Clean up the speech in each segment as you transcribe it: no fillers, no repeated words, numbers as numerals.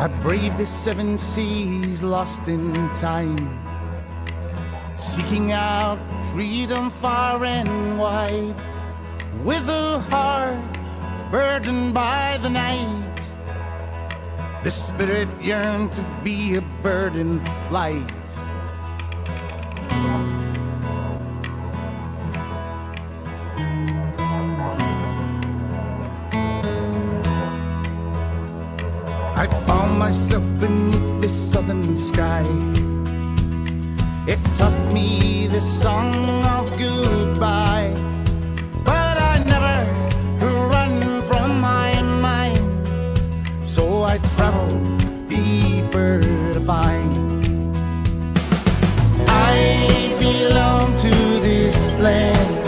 I braved the 7 seas, lost in time, seeking out freedom far and wide, with a heart burdened by the night. The spirit yearned to be a bird in flight. I found myself beneath the southern sky. It taught me the song of goodbye, but I never could run from my mind. So I traveled deeper to find I belong to this land.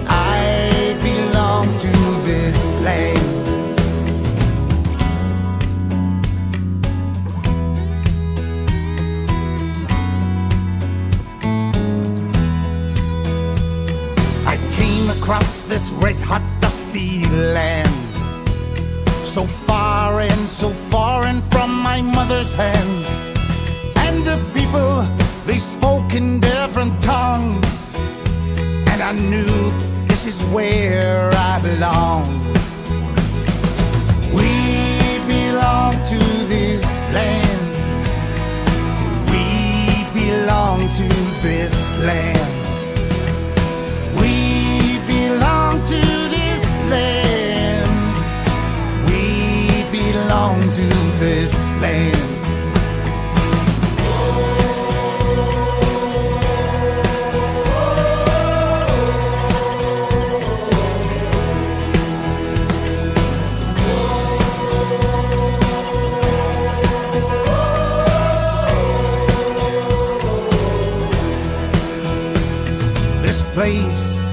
I belong to this land. Across this red hot dusty land, so far and so foreign from my mother's hands, and the people, they spoke in different tongues, and I knew this is where I belong. We belong to this land. We belong to this land. Belong to this land. We belong to this land. This place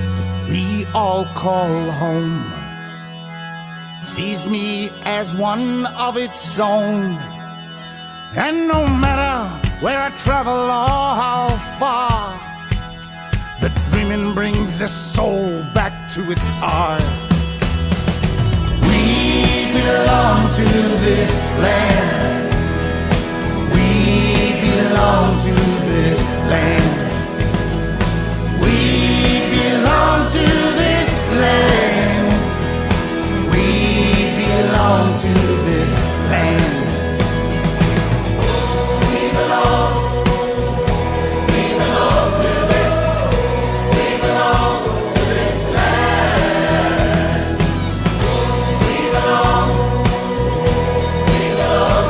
we all call home sees me as one of its own, and no matter where I travel or how far, the dreaming brings a soul back to its heart. We belong to this land. We belong to this land. We belong to this land. We belong to this land. We belong to this. We belong to this land. We belong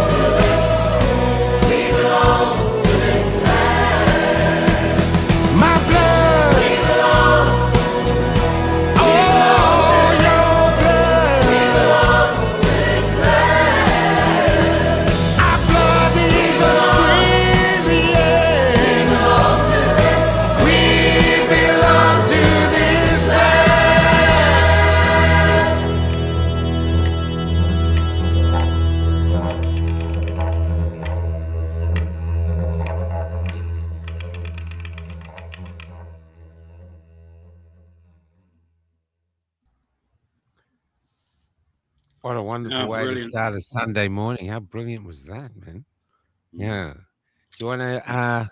to this. We belong to this land. My blood. We belong. What a wonderful way to start a Sunday morning. How brilliant was that, man? Yeah. Do you want to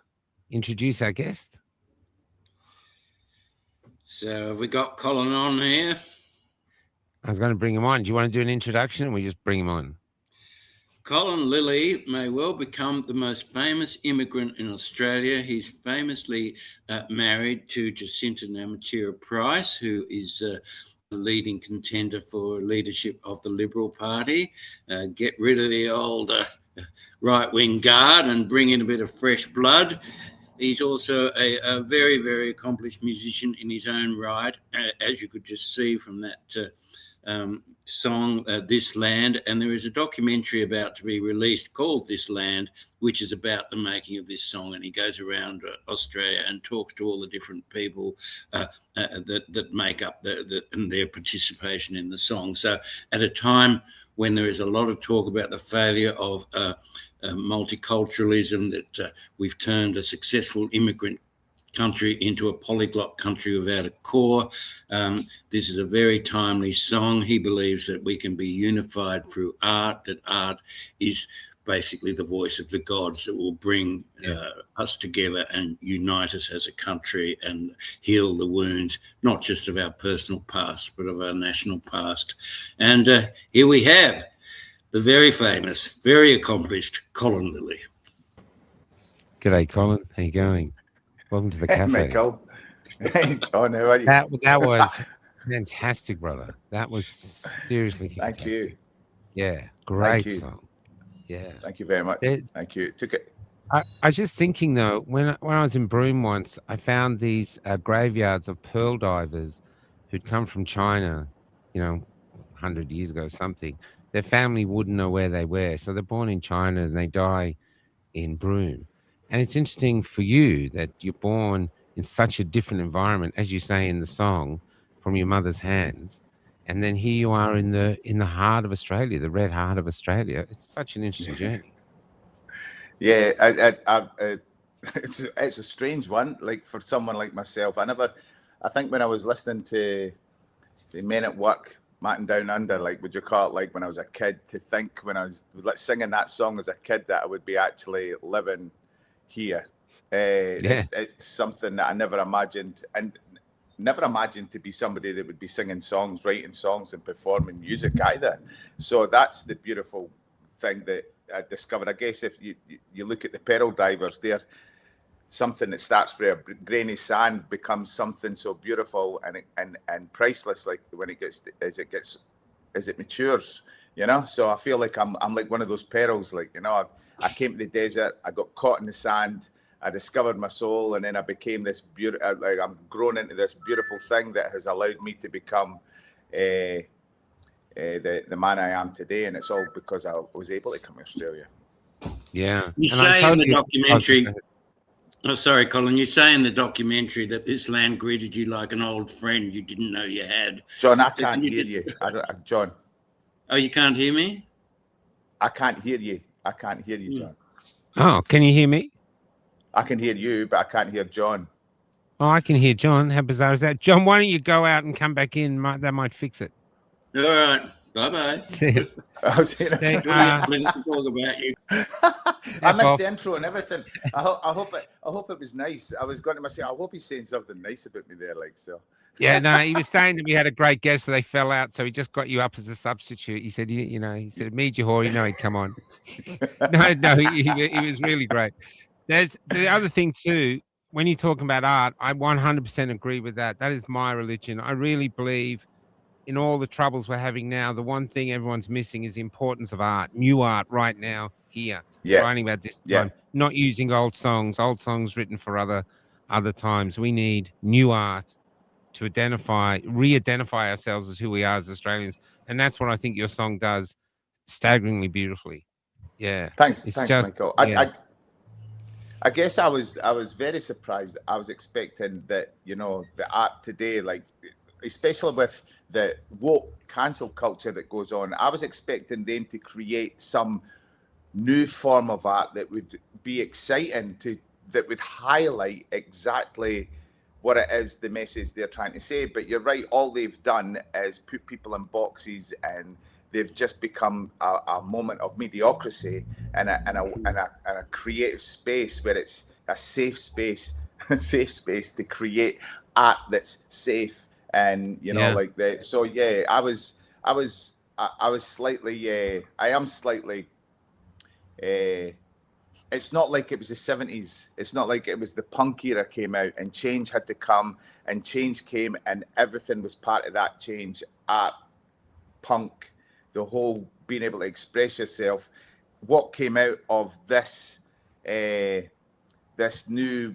introduce our guest? So have we got Colin on here? I was going to bring him on. Do you want to do an introduction and we just bring him on? Colin Lillie may well become the most famous immigrant in Australia. He's famously married to Jacinta Nampijinpa Price, who is leading contender for leadership of the Liberal Party. Get rid of the old right-wing guard and bring in a bit of fresh blood. He's also a very, very accomplished musician in his own right, as you could just see from that song, This Land. And there is a documentary about to be released called This Land, which is about the making of this song. And he goes around Australia and talks to all the different people that make up and their participation in the song. So at a time when there is a lot of talk about the failure of multiculturalism, that we've turned a successful immigrant country into a polyglot country without a core. This is a very timely song. He believes that we can be unified through art, that art is basically the voice of the gods that will bring us together and unite us as a country and heal the wounds, not just of our personal past, but of our national past. And here we have the very famous, very accomplished Colin Lillie. G'day, Colin. How you going? Welcome to the cafe. Hey, Michael. Hey, John. How are you? That was fantastic, brother. That was seriously fantastic. Thank you. Yeah, great song. Yeah. Thank you very much. Thank you. Took it. I was just thinking though, when I was in Broome once, I found these graveyards of pearl divers who'd come from China, 100 years ago or something. Their family wouldn't know where they were, so they're born in China and they die in Broome. And it's interesting for you that you're born in such a different environment, as you say in the song, from your mother's hands. And then here you are in the heart of Australia, the red heart of Australia. It's such an interesting journey. Yeah, it's a strange one. Like for someone like myself, I think when I was listening to the Men at Work, Matting Down Under, like, would you call it, like when I was a kid, to think when I was like singing that song as a kid that I would be actually living here. It's something that I never imagined, and never imagined to be somebody that would be singing songs, writing songs and performing music either. So that's the beautiful thing that I discovered. I guess if you look at the pearl divers, they're something that starts from a grainy sand becomes something so beautiful and priceless, like when it gets as it matures, So I feel like I'm like one of those pearls, like, I came to the desert, I got caught in the sand, I discovered my soul, and then I became this beautiful, like I'm grown into this beautiful thing that has allowed me to become the man I am today. And it's all because I was able to come to Australia. Yeah. You say in the documentary, sorry, Colin, you say in the documentary that this land greeted you like an old friend you didn't know you had. John, I can't hear you. John. Oh, you can't hear me? I can't hear you. I can't hear you, John. Oh, can you hear me? I can hear you, but I can't hear John. Oh, I can hear John. How bizarre is that? John, why don't you go out and come back in? That might fix it. All right. Bye-bye. I was talk about you. I missed the intro and everything. I hope it was nice. I was going to say, I hope he's saying something nice about me there, like so. Yeah, no, he was saying that we had a great guest, so they fell out. So he just got you up as a substitute. He said, he said, me, Johor, he'd come on. No, he was really great. There's the other thing too. When you're talking about art, I 100% agree with that. That is my religion. I really believe in all the troubles we're having now, the one thing everyone's missing is the importance of art, new art right now, here, writing about this time, not using old songs written for other times. We need new art to re-identify ourselves as who we are as Australians. And that's what I think your song does staggeringly beautifully. Yeah. Thanks, Michael. I guess I was very surprised. I was expecting that, the art today, like, especially with the woke cancel culture that goes on, I was expecting them to create some new form of art that would be exciting, that would highlight exactly what it is, the message they're trying to say. But you're right, all they've done is put people in boxes, and they've just become a moment of mediocrity and a creative space where it's a safe space to create art that's safe. And like that. So I was slightly I am slightly it's not like it was the 70s. It's not like it was the punk era came out and change had to come, and change came and everything was part of that change. Art, punk, the whole being able to express yourself. What came out of this this new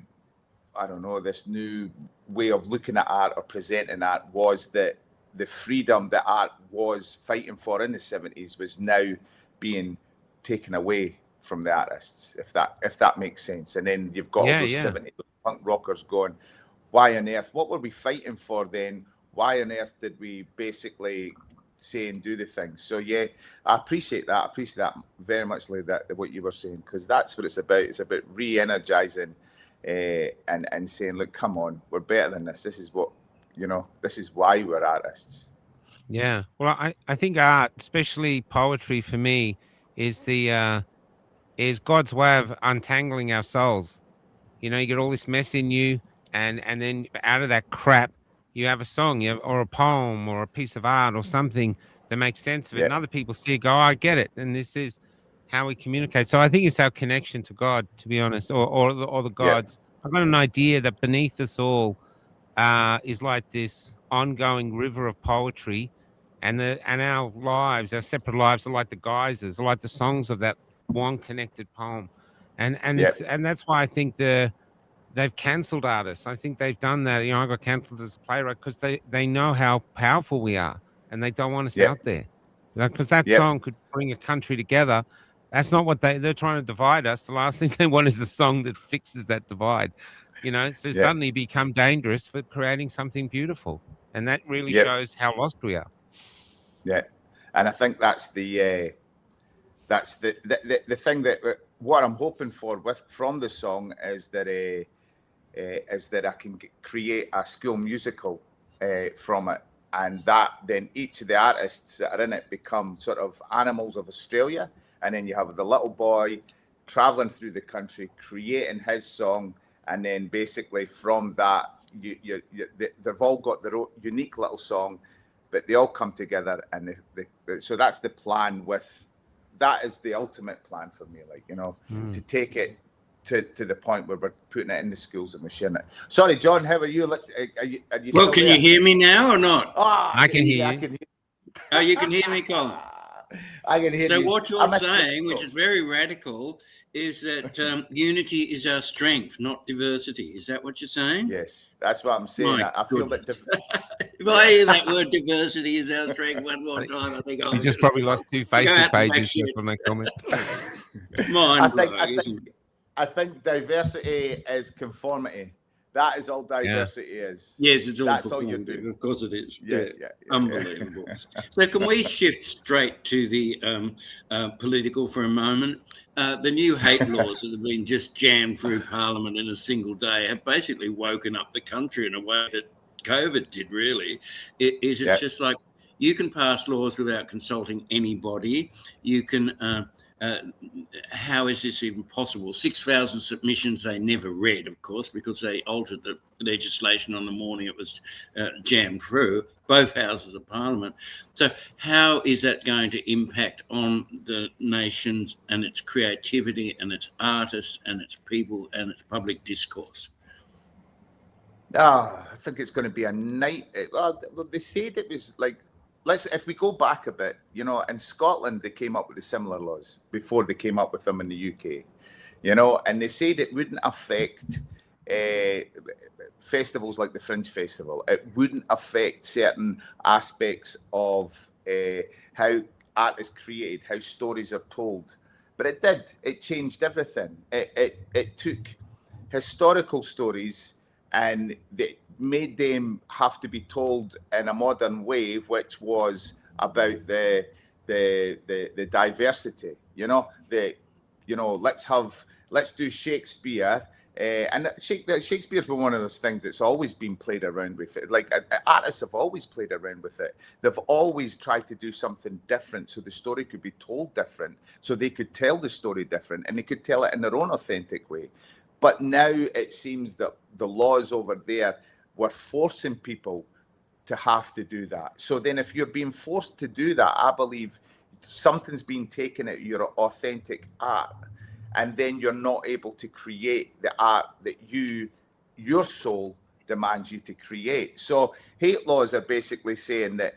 way of looking at art or presenting art was that the freedom that art was fighting for in the 70s was now being taken away from the artists, if that makes sense. And then you've got all those 70s punk rockers going, why on earth, what were we fighting for then? Why on earth did we basically say and do the things? So I appreciate that very much, like that, what you were saying, because that's what it's about. It's about re-energizing and saying, look, come on, we're better than this. This is what, this is why we're artists. Yeah. Well, I think art, especially poetry for me, is is God's way of untangling our souls. You get all this mess in you, and then out of that crap, you have a song, or a poem, or a piece of art, or something that makes sense of it. Yeah. And other people see it, go, oh, I get it. And this is how we communicate. So I think it's our connection to God, to be honest, or the gods. I've got an idea that beneath us all is like this ongoing river of poetry, and our lives, our separate lives, are like the geysers, are like the songs of that one connected poem, and that's why I think they've cancelled artists. I think they've done that. I got cancelled as a playwright because they know how powerful we are, and they don't want us out there, because that song could bring a country together. That's not what they're trying to divide us. The last thing they want is a song that fixes that divide. So suddenly become dangerous for creating something beautiful. And that really shows how lost we are. Yeah. And I think that's the thing that what I'm hoping for from the song is that I can create a school musical from it. And that then each of the artists that are in it become sort of animals of Australia. And then you have the little boy traveling through the country, creating his song. And then basically from that, they've all got their own unique little song, but they all come together. And so that's the plan that is the ultimate plan for me, to take it to the point where we're putting it in the schools and we're sharing it. Sorry, John, how are you? Well, can you hear me now or not? Oh, I can hear you. I can hear. Oh, you can hear me, Colin? I can hear you. So what you're saying, which is very radical, is that unity is our strength, not diversity. Is that what you're saying? Yes, that's what I'm saying. I feel that. If I hear that word diversity is our strength one more time, I think you just probably lost 2 Facebook pages just from that comment. I think diversity is conformity. That is all diversity is. Yes, it's all. That's all you do. Of course it is. Yeah. Unbelievable. So can we shift straight to the political for a moment? The new hate laws that have been just jammed through Parliament in a single day have basically woken up the country in a way that COVID did, really. Is it just like you can pass laws without consulting anybody? You can... how is this even possible? 6,000 submissions they never read, of course, because they altered the legislation on the morning it was jammed through both houses of Parliament. So how is that going to impact on the nation and its creativity and its artists and its people and its public discourse? I think it's going to be a night. Well, they said it was like, if we go back a bit, in Scotland, they came up with the similar laws before they came up with them in the UK, and they said it wouldn't affect festivals like the Fringe Festival. It wouldn't affect certain aspects of how art is created, how stories are told. But it did. It changed everything. It took historical stories and they made them have to be told in a modern way, which was about the diversity. Let's do Shakespeare, and Shakespeare's been one of those things that's always been played around with. Like artists have always played around with it. They've always tried to do something different, so the story could be told different, so they could tell the story different, and they could tell it in their own authentic way. But now it seems that the laws over there were forcing people to have to do that. So then if you're being forced to do that, I believe something's being taken out of your authentic art, and then you're not able to create the art that your soul demands you to create. So hate laws are basically saying that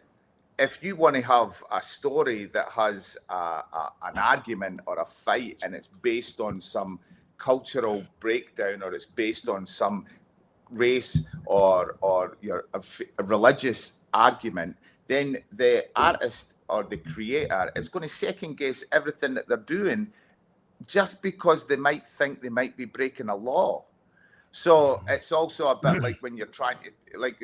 if you want to have a story that has an argument or a fight, and it's based on some cultural breakdown, or it's based on some race or a religious argument, then the artist or the creator is going to second guess everything that they're doing just because they might think they might be breaking a law. So it's also a bit like when you're trying to, like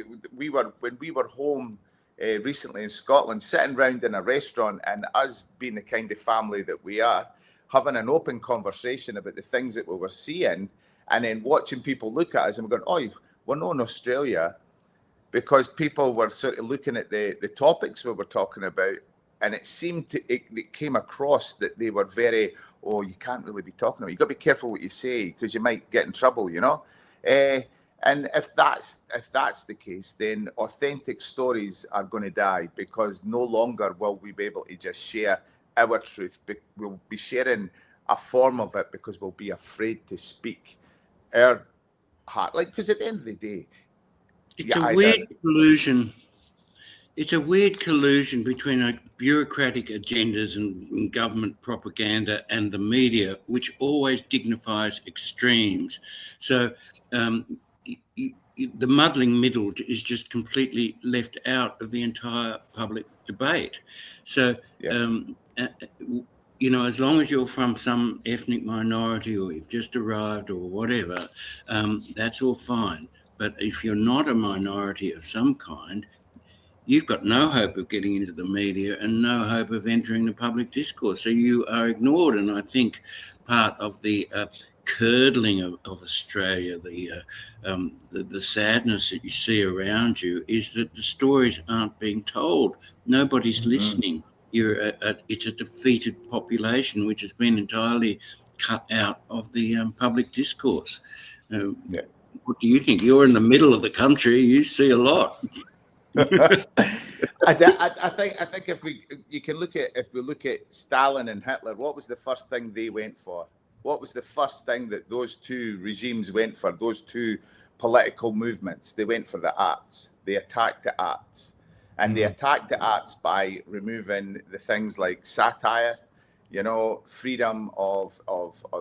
when we were home recently in Scotland, sitting around in a restaurant, and us being the kind of family that we are, having an open conversation about the things that we were seeing. And then watching people look at us and we're going, oh, we're not in Australia, because people were sort of looking at the topics we were talking about, and it seemed it came across that they were very, oh, you can't really be talking about it. You've got to be careful what you say because you might get in trouble, you know. And if that's the case, then authentic stories are going to die, because no longer will we be able to just share our truth. We'll be sharing a form of it because we'll be afraid to speak our heart. Like, because at the end of the day, it's a weird collusion. It's a weird collusion between bureaucratic agendas and government propaganda and the media, which always dignifies extremes. So the muddling middle is just completely left out of the entire public debate. So, you know, as long as you're from some ethnic minority or you've just arrived or whatever, that's all fine. But if you're not a minority of some kind, you've got no hope of getting into the media and no hope of entering the public discourse. So you are ignored. And I think part of the curdling of Australia, the sadness that you see around you, is that the stories aren't being told. Nobody's listening. It's a defeated population which has been entirely cut out of the public discourse. What do you think? You're in the middle of the country. You see a lot. I think if we look at Stalin and Hitler, what was the first thing they went for? What was the first thing that those two regimes went for? Those two political movements, they went for the arts. They attacked the arts, and they attacked the arts by removing the things like satire, you know, freedom of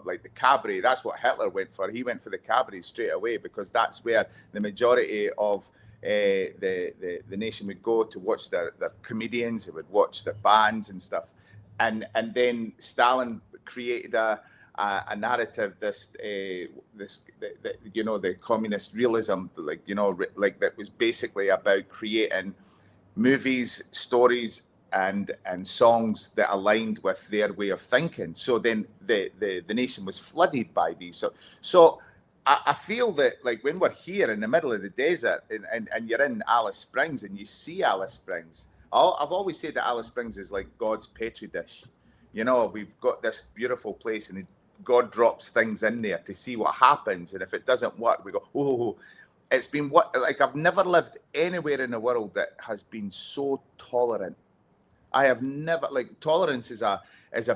like the cabaret. That's what Hitler went for. He went for the cabaret straight away, because that's where the majority of the nation would go to watch their comedians. They would watch their bands and stuff, and then Stalin created a narrative, you know, the communist realism, like, you know, like that was basically about creating movies, stories, and songs that aligned with their way of thinking. So then the nation was flooded by these. So I feel that, like, when we're here in the middle of the desert and you're in Alice Springs and you see Alice Springs, I've always said that Alice Springs is like God's petri dish. You know, we've got this beautiful place and God drops things in there to see what happens. And if it doesn't work, we go, oh, it's been like, I've never lived anywhere in the world that has been so tolerant. I have never, like, tolerance is a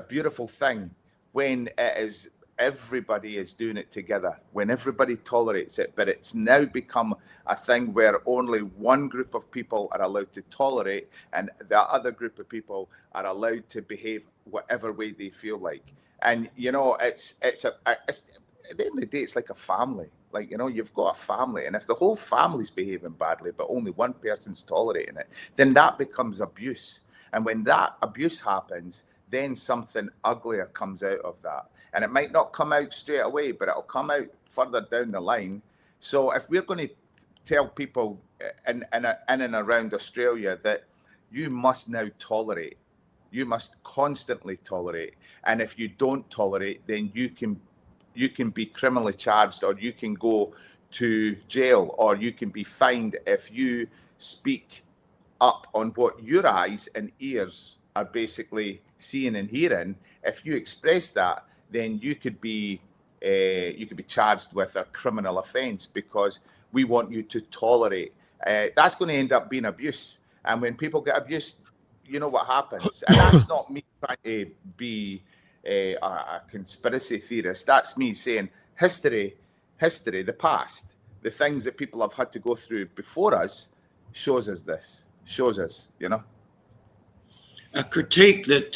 beautiful thing when it is, everybody is doing it together, when everybody tolerates it. But it's now become a thing where only one group of people are allowed to tolerate, and the other group of people are allowed to behave whatever way they feel like. And, you know, it's at the end of the day, it's like a family. Like, you know, you've got a family, and if the whole family's behaving badly, but only one person's tolerating it, then that becomes abuse. And when that abuse happens, then something uglier comes out of that. And it might not come out straight away, but it'll come out further down the line. So if we're going to tell people in and around Australia that you must now tolerate, you must constantly tolerate, and if you don't tolerate, then you can be criminally charged, or you can go to jail, or you can be fined if you speak up on what your eyes and ears are basically seeing and hearing. If you express that, then you could be charged with a criminal offence, because we want you to tolerate. That's going to end up being abuse, and when people get abused, you know what happens. And that's not me trying to be a conspiracy theorist. That's me saying history, the past, the things that people have had to go through before us shows us, you know. A critique that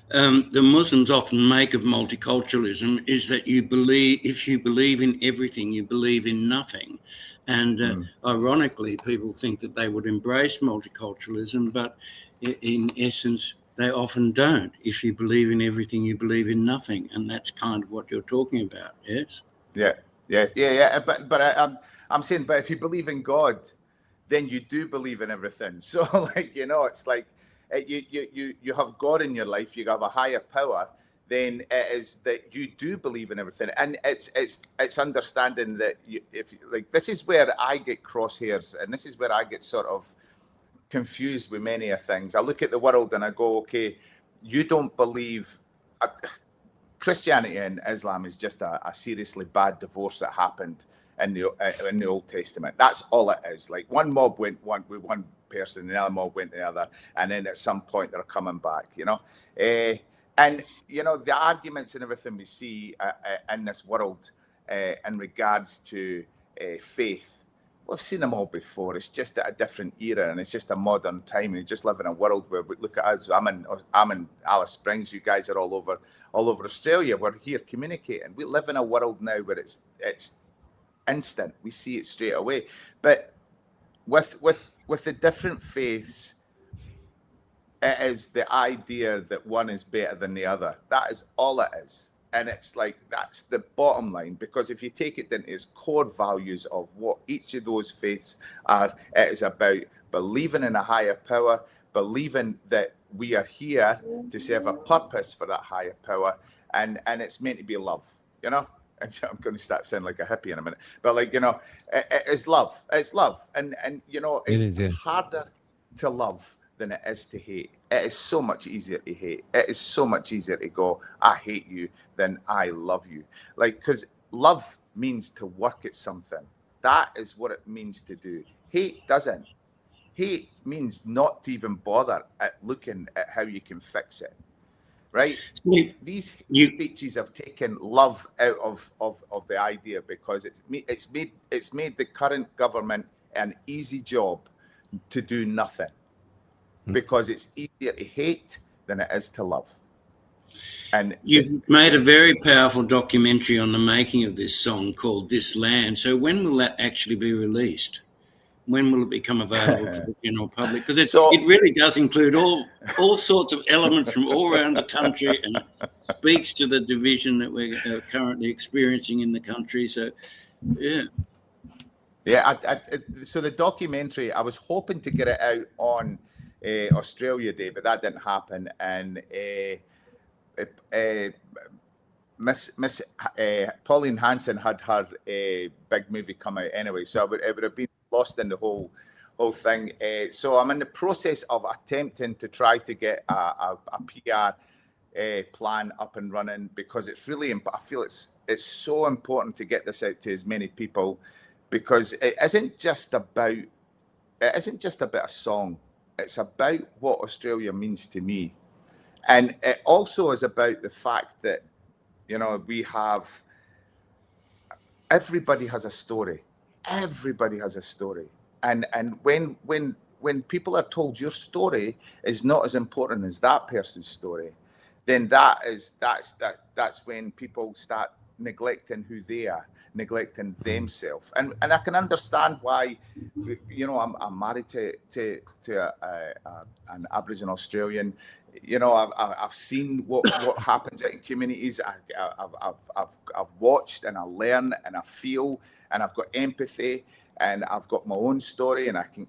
the Muslims often make of multiculturalism is that if you believe in everything, you believe in nothing. And ironically, people think that they would embrace multiculturalism, but in essence, they often don't. If you believe in everything, you believe in nothing. And that's kind of what you're talking about, yes? Yeah. But I'm saying, but if you believe in God, then you do believe in everything. So, like, you know, it's like you have God in your life, you have a higher power, then it is that you do believe in everything, and it's understanding that if like, this is where I get crosshairs, and this is where I get sort of confused with many of things. I look at the world and I go, okay, you don't believe Christianity and Islam is just a seriously bad divorce that happened in the Old Testament. That's all it is. Like, one mob went with one person, and the other mob went the other, and then at some point they're coming back, and the arguments and everything we see in this world in regards to faith, we've seen them all before. It's just at a different era, and it's just a modern time. We just live in a world where, look at us. I'm in Alice Springs. You guys are all over Australia. We're here communicating. We live in a world now where it's instant. We see it straight away. But with the different faiths, it is the idea that one is better than the other. That is all it is. And it's like, that's the bottom line, because if you take it into its core values of what each of those faiths are, it is about believing in a higher power, believing that we are here to serve a purpose for that higher power, and it's meant to be love, And I'm going to start sounding like a hippie in a minute, but it is love. It's love, and it's harder to love than it is to hate. It is so much easier to hate. It is so much easier to go, I hate you, than I love you. Because love means to work at something. That is what it means to do. Hate doesn't. Hate means not to even bother at looking at how you can fix it. Right? These speeches have taken love out of the idea, because it's made the current government an easy job to do nothing. Because it's easier to hate than it is to love. And you've made a very powerful documentary on the making of this song called This Land. So when will that actually be released? When will it become available to the general public? Because it really does include all sorts of elements from all around the country, and speaks to the division that we're currently experiencing in the country. So, yeah. Yeah, so the documentary, I was hoping to get it out on Australia Day, but that didn't happen, and Miss Pauline Hanson had her big movie come out anyway, so it would have been lost in the whole thing. So I'm in the process of attempting to try to get a PR plan up and running, because it's really, I feel it's so important to get this out to as many people, because it isn't just about a song. It's about what Australia means to me. And it also is about the fact that, we have, everybody has a story. Everybody has a story. And when people are told your story is not as important as that person's story, then that's when people start neglecting who they are, neglecting themselves. And I can understand why, I'm married to an Aboriginal Australian. I've seen what happens in communities. I've watched, and I learn, and I feel, and I've got empathy, and I've got my own story, and I can,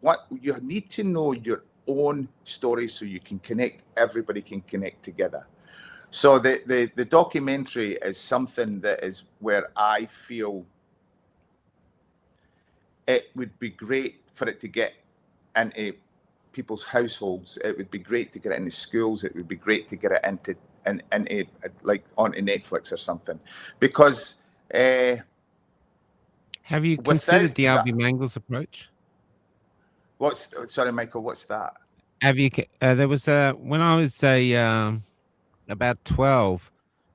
what you need to know your own story so you can connect. Everybody can connect together. So the documentary is something that is where I feel it would be great for it to get into people's households. It would be great to get it into schools. It would be great to get it into onto Netflix or something. Because have you considered the Albie Mangles approach? Sorry, Michael, what's that? Have you? There was when I was about 12,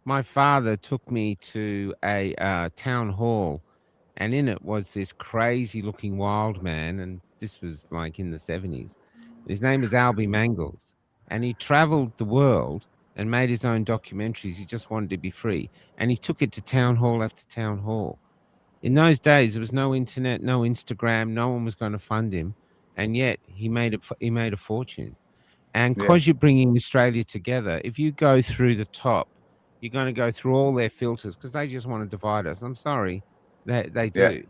my father took me to a town hall, and in it was this crazy looking wild man, and this was like in the 70s. His name was Albie Mangles, and he traveled the world and made his own documentaries. He just wanted to be free, and he took it to town hall after town hall. In those days, there was no internet, no Instagram, no one was going to fund him, and yet he made a fortune. And because you're bringing Australia together, if you go through the top, you're going to go through all their filters, because they just want to divide us. I'm sorry, they do. Yeah.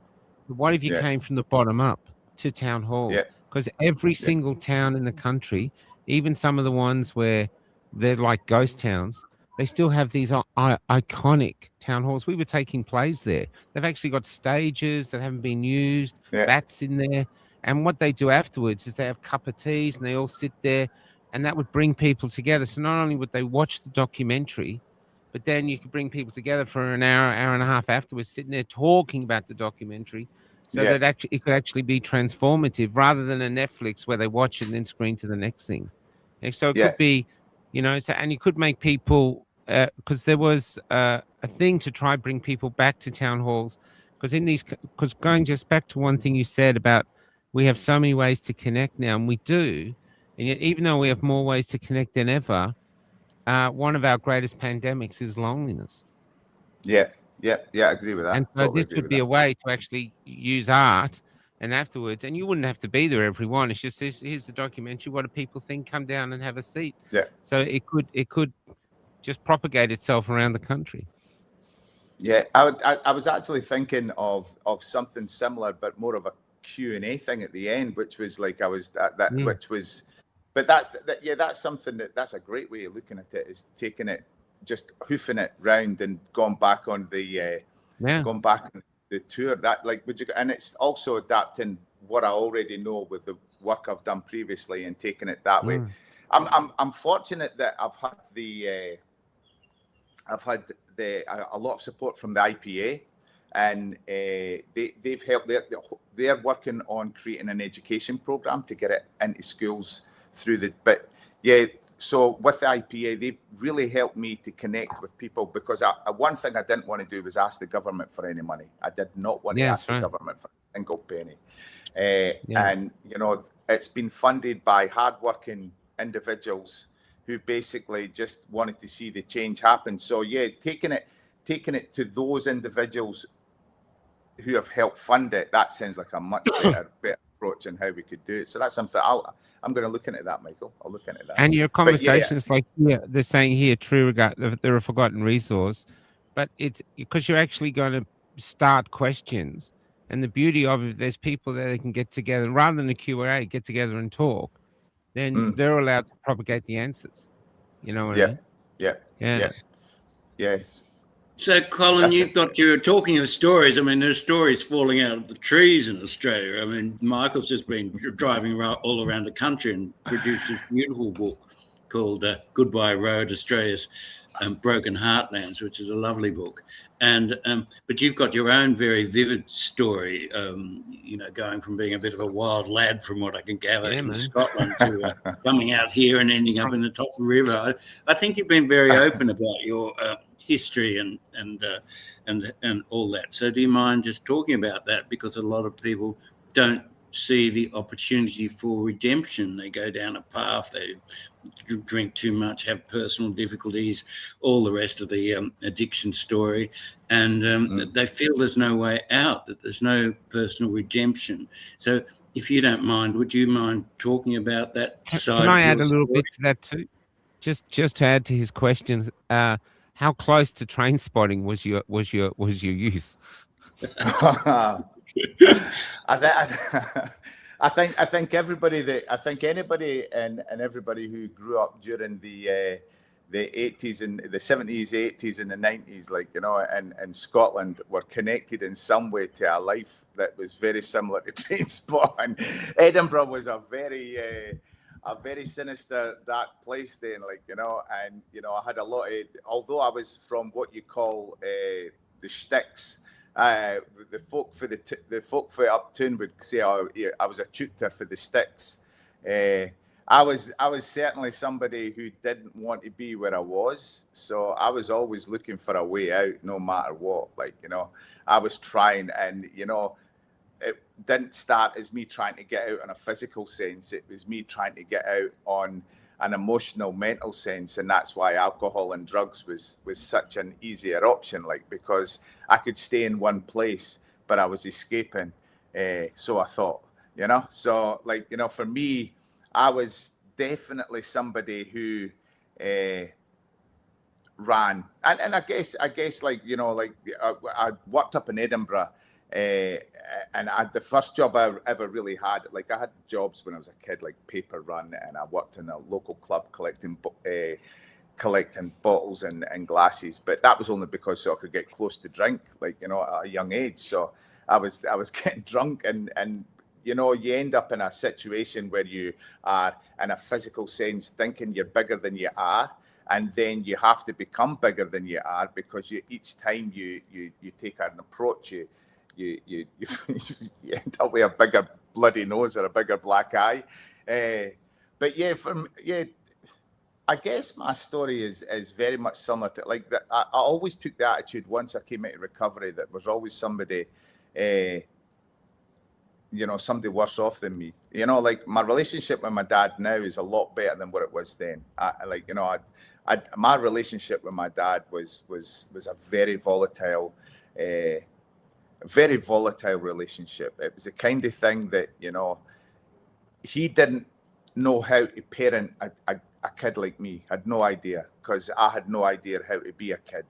What if you came from the bottom up to town halls? Because every single town in the country, even some of the ones where they're like ghost towns, they still have these iconic town halls. We were taking plays there. They've actually got stages that haven't been used, Yeah. bats in there. And what they do afterwards is they have cup of teas and they all sit there, and that would bring people together. So not only would they watch the documentary, but then you could bring people together for an hour, hour and a half afterwards, sitting there talking about the documentary, so Yeah. that actually it could actually be transformative rather than a Netflix where they watch it and then screen to the next thing. And so it Yeah. could be, so, and you could make people, because there was a thing to try bring people back to town halls, because going just back to one thing you said about we have so many ways to connect now, and we do, and yet even though we have more ways to connect than ever, one of our greatest pandemics is loneliness. Yeah. I agree with that. And so Totally this agree would with be that. a way to actually use art and afterwards, and you wouldn't have to be there every one. It's just this, here's the documentary. What do people think? Come down and have a seat. Yeah. So it could just propagate itself around the country. Yeah, I was actually thinking of something similar, but more of a Q&A thing at the end, which was like which was, but that's something that's a great way of looking at it, is taking it, just hoofing it round and going back on the going back on the tour. That and it's also adapting what I already know with the work I've done previously and taking it that way. I'm fortunate that I've had a lot of support from the IPA, and they've helped. They're working on creating an education program to get it into schools through the. But yeah, so with the IPA, they've really helped me to connect with people, because one thing I didn't want to do was ask the government for any money. I did not want to ask the government for a single penny. And it's been funded by hardworking individuals who basically just wanted to see the change happen. So yeah, taking it to those individuals who have helped fund it, that sounds like a much better approach on how we could do it. So that's something I'm going to look into that, Michael. I'll look into that. And your conversations, like they're saying here, true regard, they're a forgotten resource, but it's because you're actually going to start questions. And the beauty of it, there's people there that can get together, rather than a Q&A, get together and talk. Then they're allowed to propagate the answers. You know what I mean? Yeah. So, Colin, you're talking of stories. I mean, there's stories falling out of the trees in Australia. I mean, Michael's just been driving all around the country and produced this beautiful book called Goodbye Road, Australia's Broken Heartlands, which is a lovely book. And but you've got your own very vivid story, going from being a bit of a wild lad, from what I can gather, in Scotland, to coming out here and ending up in the top of the river. I think you've been very open about your history and all that. So do you mind just talking about that? Because a lot of people don't see the opportunity for redemption. They go down a path, they drink too much, have personal difficulties, all the rest of the addiction story, and they feel there's no way out, that there's no personal redemption. So if you don't mind, would you mind talking about that side? Can I add a little bit to that too? Just to add to his questions, how close to train spotting was your youth? I think anybody and everybody who grew up during the 80s and the 70s, 80s and the 90s, in Scotland, were connected in some way to a life that was very similar to train spotting. Edinburgh was a very sinister, dark place then, and I had a lot of, although I was from what you call the sticks, the folk for Uptown would say I was a tutor for the sticks. I was certainly somebody who didn't want to be where I was, so I was always looking for a way out, no matter what. I was trying, and it didn't start as me trying to get out in a physical sense. It was me trying to get out on an emotional, mental sense, and that's why alcohol and drugs was such an easier option, because I could stay in one place, but I was escaping. So I thought, So for me, I was definitely somebody who ran, and I guess I worked up in Edinburgh. And the first job I ever really had, I had jobs when I was a kid, like paper run, and I worked in a local club collecting collecting bottles and glasses, but that was only because so I could get close to drink, like, you know, at a young age. So I was getting drunk, and you know, you end up in a situation where you are, in a physical sense, thinking you're bigger than you are, and then you have to become bigger than you are, because each time you take an approach, you end up with a bigger bloody nose or a bigger black eye. But yeah, I guess my story is very much similar to like that. I always took the attitude once I came out of recovery that was always somebody, you know, somebody worse off than me. You know, like my relationship with my dad now is a lot better than what it was then. Like, you know, my relationship with my dad was a very volatile relationship. It was the kind of thing that, you know, he didn't know how to parent a kid like me. Had no idea, because I had no idea how to be a kid,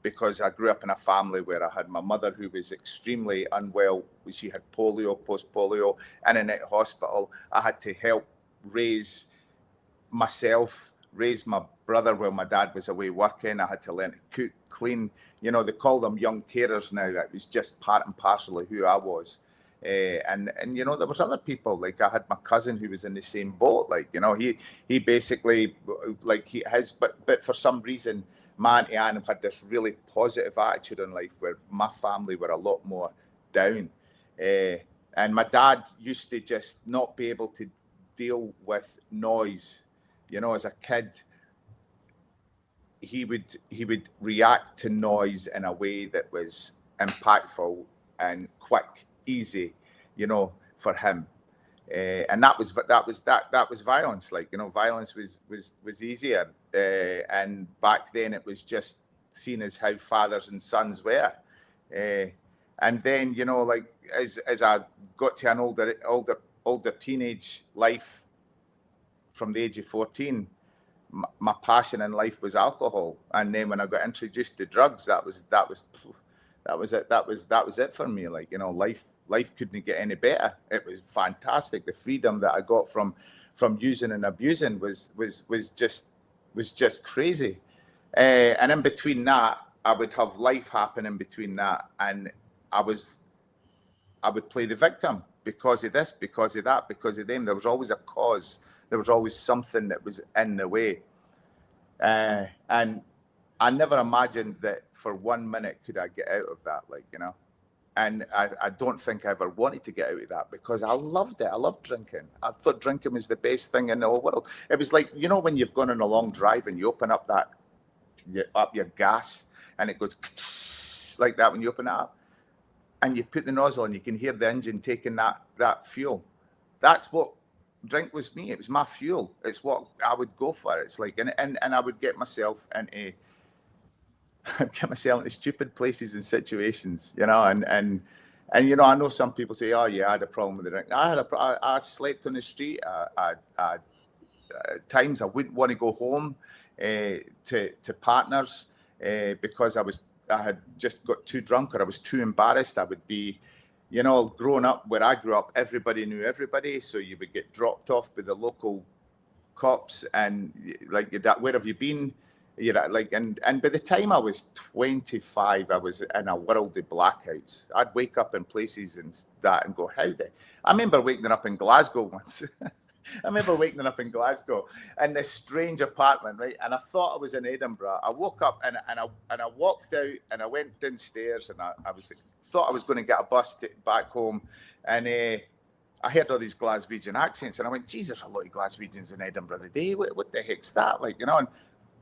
because I grew up in a family where I had my mother who was extremely unwell. She had polio, post-polio, in and out of hospital. I had to help raise myself, raise my brother while my dad was away working. I had to learn to cook, clean. You know, they call them young carers now. It was just part and parcel of who I was. And you know, there was other people, like I had my cousin who was in the same boat. Like, you know, he basically, like but for some reason, my auntie Anne had this really positive attitude in life, where my family were a lot more down. And my dad used to just not be able to deal with noise. You know, as a kid, he would react to noise in a way that was impactful and quick, easy, you know, for him. And that was violence. Like, you know, violence was easier. And back then it was just seen as how fathers and sons were. And then, you know, like as I got to an older teenage life, from the age of 14, my passion in life was alcohol. And then when I got introduced to drugs, that was it for me. Like, you know, life couldn't get any better. It was fantastic. The freedom that I got from using and abusing was just crazy. And in between that, I would have life happen in between that, and I would play the victim, because of this, because of that, because of them. There was always a cause. There was always something that was in the way. And I never imagined that for 1 minute could I get out of that, like, you know. And I don't think I ever wanted to get out of that, because I loved it. I loved drinking. I thought drinking was the best thing in the whole world. It was like, you know, when you've gone on a long drive and you open up your gas, and it goes like that when you open it up, and you put the nozzle and you can hear the engine taking that fuel. That's what drink was me. It was my fuel. It's what I would go for. It's like, and I would get myself into stupid places and situations, you know, and you know, I know some people say, oh yeah, I had a problem with the drink. I slept on the street. Times I wouldn't want to go home to partners because I had just got too drunk, or I was too embarrassed. I would be, you know, growing up where I grew up, everybody knew everybody, so you would get dropped off by the local cops, and like, where have you been? You know, like, and by the time I was 25, I was in a world of blackouts. I'd wake up in places and that and go, I remember waking up in Glasgow once. I remember waking up in Glasgow in this strange apartment, right? And I thought I was in Edinburgh. I woke up and I walked out and I went downstairs, and I thought I was going to get a bus back home, and I heard all these Glaswegian accents, and I went, Jesus, there's a lot of Glaswegians in Edinburgh today. What the heck's that? Like, you know, and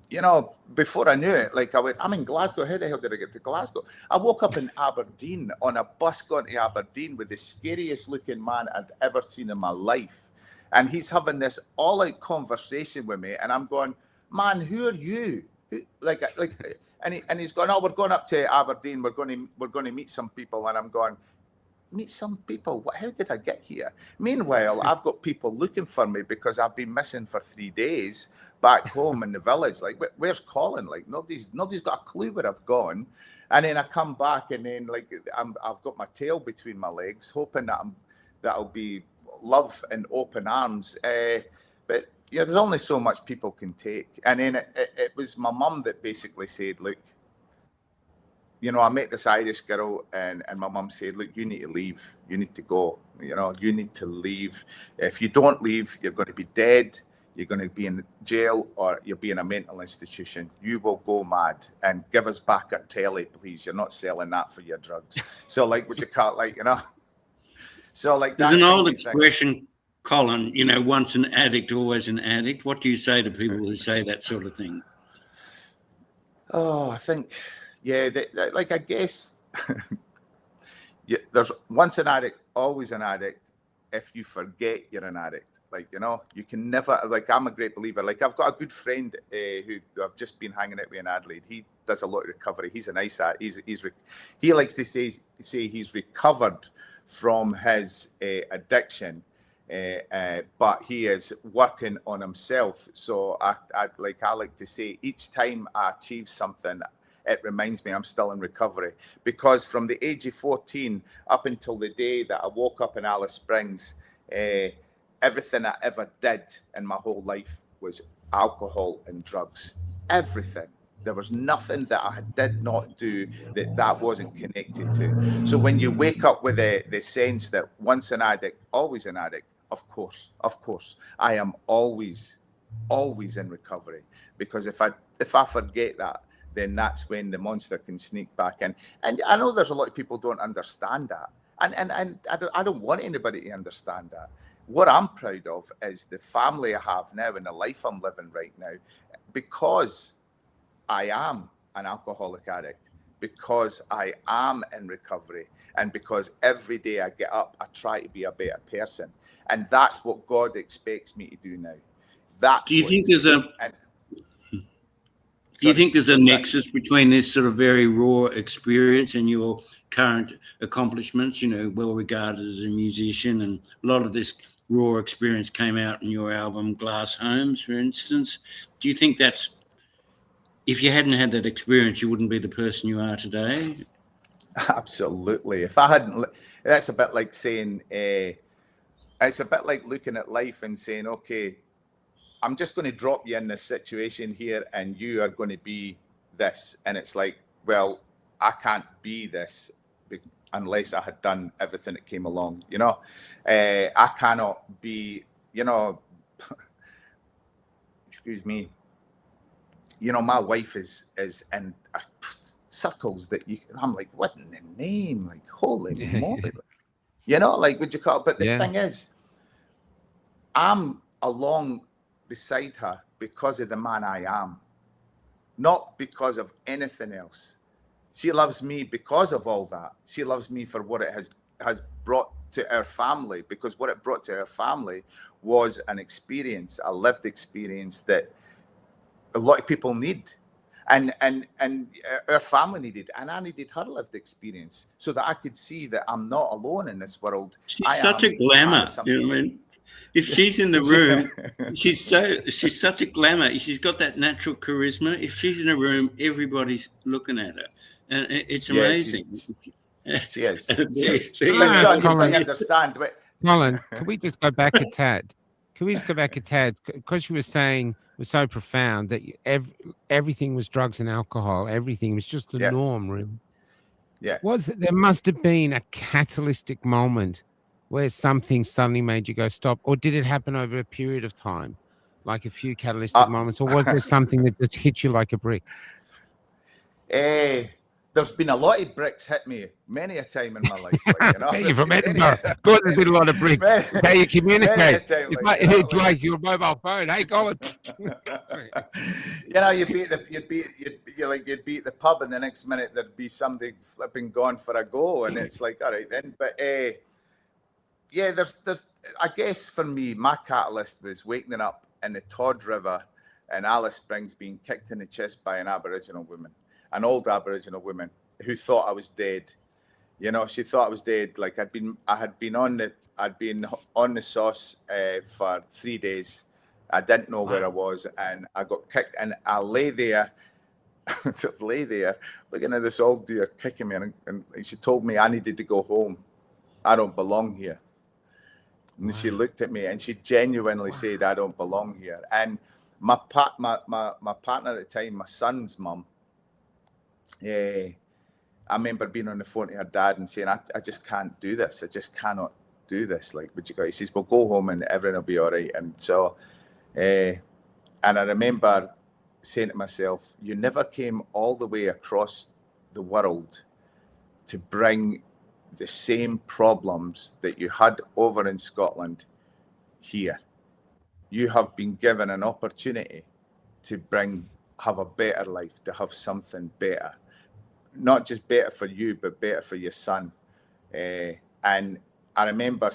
you know, before I knew it, like, I went, I'm in Glasgow. How the hell did I get to Glasgow? I woke up in Aberdeen on a bus going to Aberdeen with the scariest looking man I'd ever seen in my life. And he's having this all-out conversation with me, and I'm going, man, who are you? And he's going, oh, we're going up to Aberdeen. We're going to meet some people. And I'm going, meet some people? How did I get here? Meanwhile, I've got people looking for me because I've been missing for 3 days back home in the village. Like, where's Colin? Like, nobody's got a clue where I've gone. And then I come back, and then like I've got my tail between my legs, hoping that that'll be love and open arms. But yeah, there's only so much people can take. And then it was my mum that basically said, look, you know, I met this Irish girl, and my mum said, look, you need to leave. You need to go. You know, you need to leave. If you don't leave, you're going to be dead. You're going to be in jail, or you'll be in a mental institution. You will go mad, and give us back our telly, please. You're not selling that for your drugs. So, like, would you call it, like, you know? So, like, There's that an kind old of thing. expression, Colin, you know, once an addict, always an addict. What do you say to people who say that sort of thing? Oh, I think, yeah, like, I guess there's once an addict, always an addict. If you forget you're an addict, like, you know, you can never, like, I'm a great believer. Like, I've got a good friend who I've just been hanging out with in Adelaide. He does a lot of recovery. He's a nice, he likes to say he's recovered from his addiction, but he is working on himself. So I like to say, each time I achieve something, it reminds me I'm still in recovery, because from the age of 14 up until the day that I woke up in Alice Springs, everything I ever did in my whole life was alcohol and drugs. Everything. There was nothing that I did not do that wasn't connected to. So when you wake up with the sense that once an addict, always an addict, of course, I am always in recovery, because if I forget that, then that's when the monster can sneak back in. And I know there's a lot of people don't understand that. And I don't want anybody to understand that. What I'm proud of is the family I have now and the life I'm living right now, because I am an alcoholic addict, because I am in recovery, and because every day I get up, I try to be a better person. And that's what God expects me to do now. Do you think there's a nexus between this sort of very raw experience and your current accomplishments? You know, well regarded as a musician, and a lot of this raw experience came out in your album Glass Homes, for instance. Do you think that's, if you hadn't had that experience, you wouldn't be the person you are today? Absolutely. If I hadn't, that's a bit like saying, it's a bit like looking at life and saying, okay, I'm just going to drop you in this situation here, and you are going to be this. And it's like, well, I can't be this unless I had done everything that came along, you know. I cannot be, you know, excuse me, you know, my wife is in circles that I'm like, what in the name? Like, holy moly. You know, like, would you call it? But the thing is, I'm along beside her because of the man I am, not because of anything else. She loves me because of all that. She loves me for what it has brought to our family, because what it brought to our family was an experience, a lived experience that a lot of people need. And our family needed, and I needed her lived experience so that I could see that I'm not alone in this world. She's such a glamour. You know what I mean? If she's in the room, she's such a glamour. She's got that natural charisma. If she's in a room, everybody's looking at her, and it's amazing. She is. But John, you might understand. Colin, can we just go back a tad? Because you were saying was so profound that everything was drugs and alcohol. Everything was just the norm, really. Yeah. There must have been a catalytic moment where something suddenly made you go stop, or did it happen over a period of time, like a few catalytic moments, or was there something that just hit you like a brick? There's been a lot of bricks hit me many a time in my life. Like, you know? You're from Edinburgh. God, there's been a lot of bricks. How you communicate. It's like your mobile phone. Hey, Colin. You know, you'd be at the pub, and the next minute there'd be somebody flipping gone for a go, and it's like, all right then. But yeah, there's I guess for me, my catalyst was waking up in the Todd River in Alice Springs, being kicked in the chest by an Aboriginal woman. An old Aboriginal woman who thought I was dead. You know, she thought I was dead. Like I'd been on the sauce for 3 days. I didn't know where I was, and I got kicked, and I lay there looking at this old dear kicking me, and she told me I needed to go home. I don't belong here. And she looked at me and she genuinely said, I don't belong here. And my partner at the time, my son's mum, I remember being on the phone to her dad and saying, I just can't do this. I just cannot do this. Like, would you go? He says, well, go home and everything will be all right. And so, and I remember saying to myself, you never came all the way across the world to bring the same problems that you had over in Scotland here. You have been given an opportunity to have a better life, to have something better, not just better for you, but better for your son. And I remember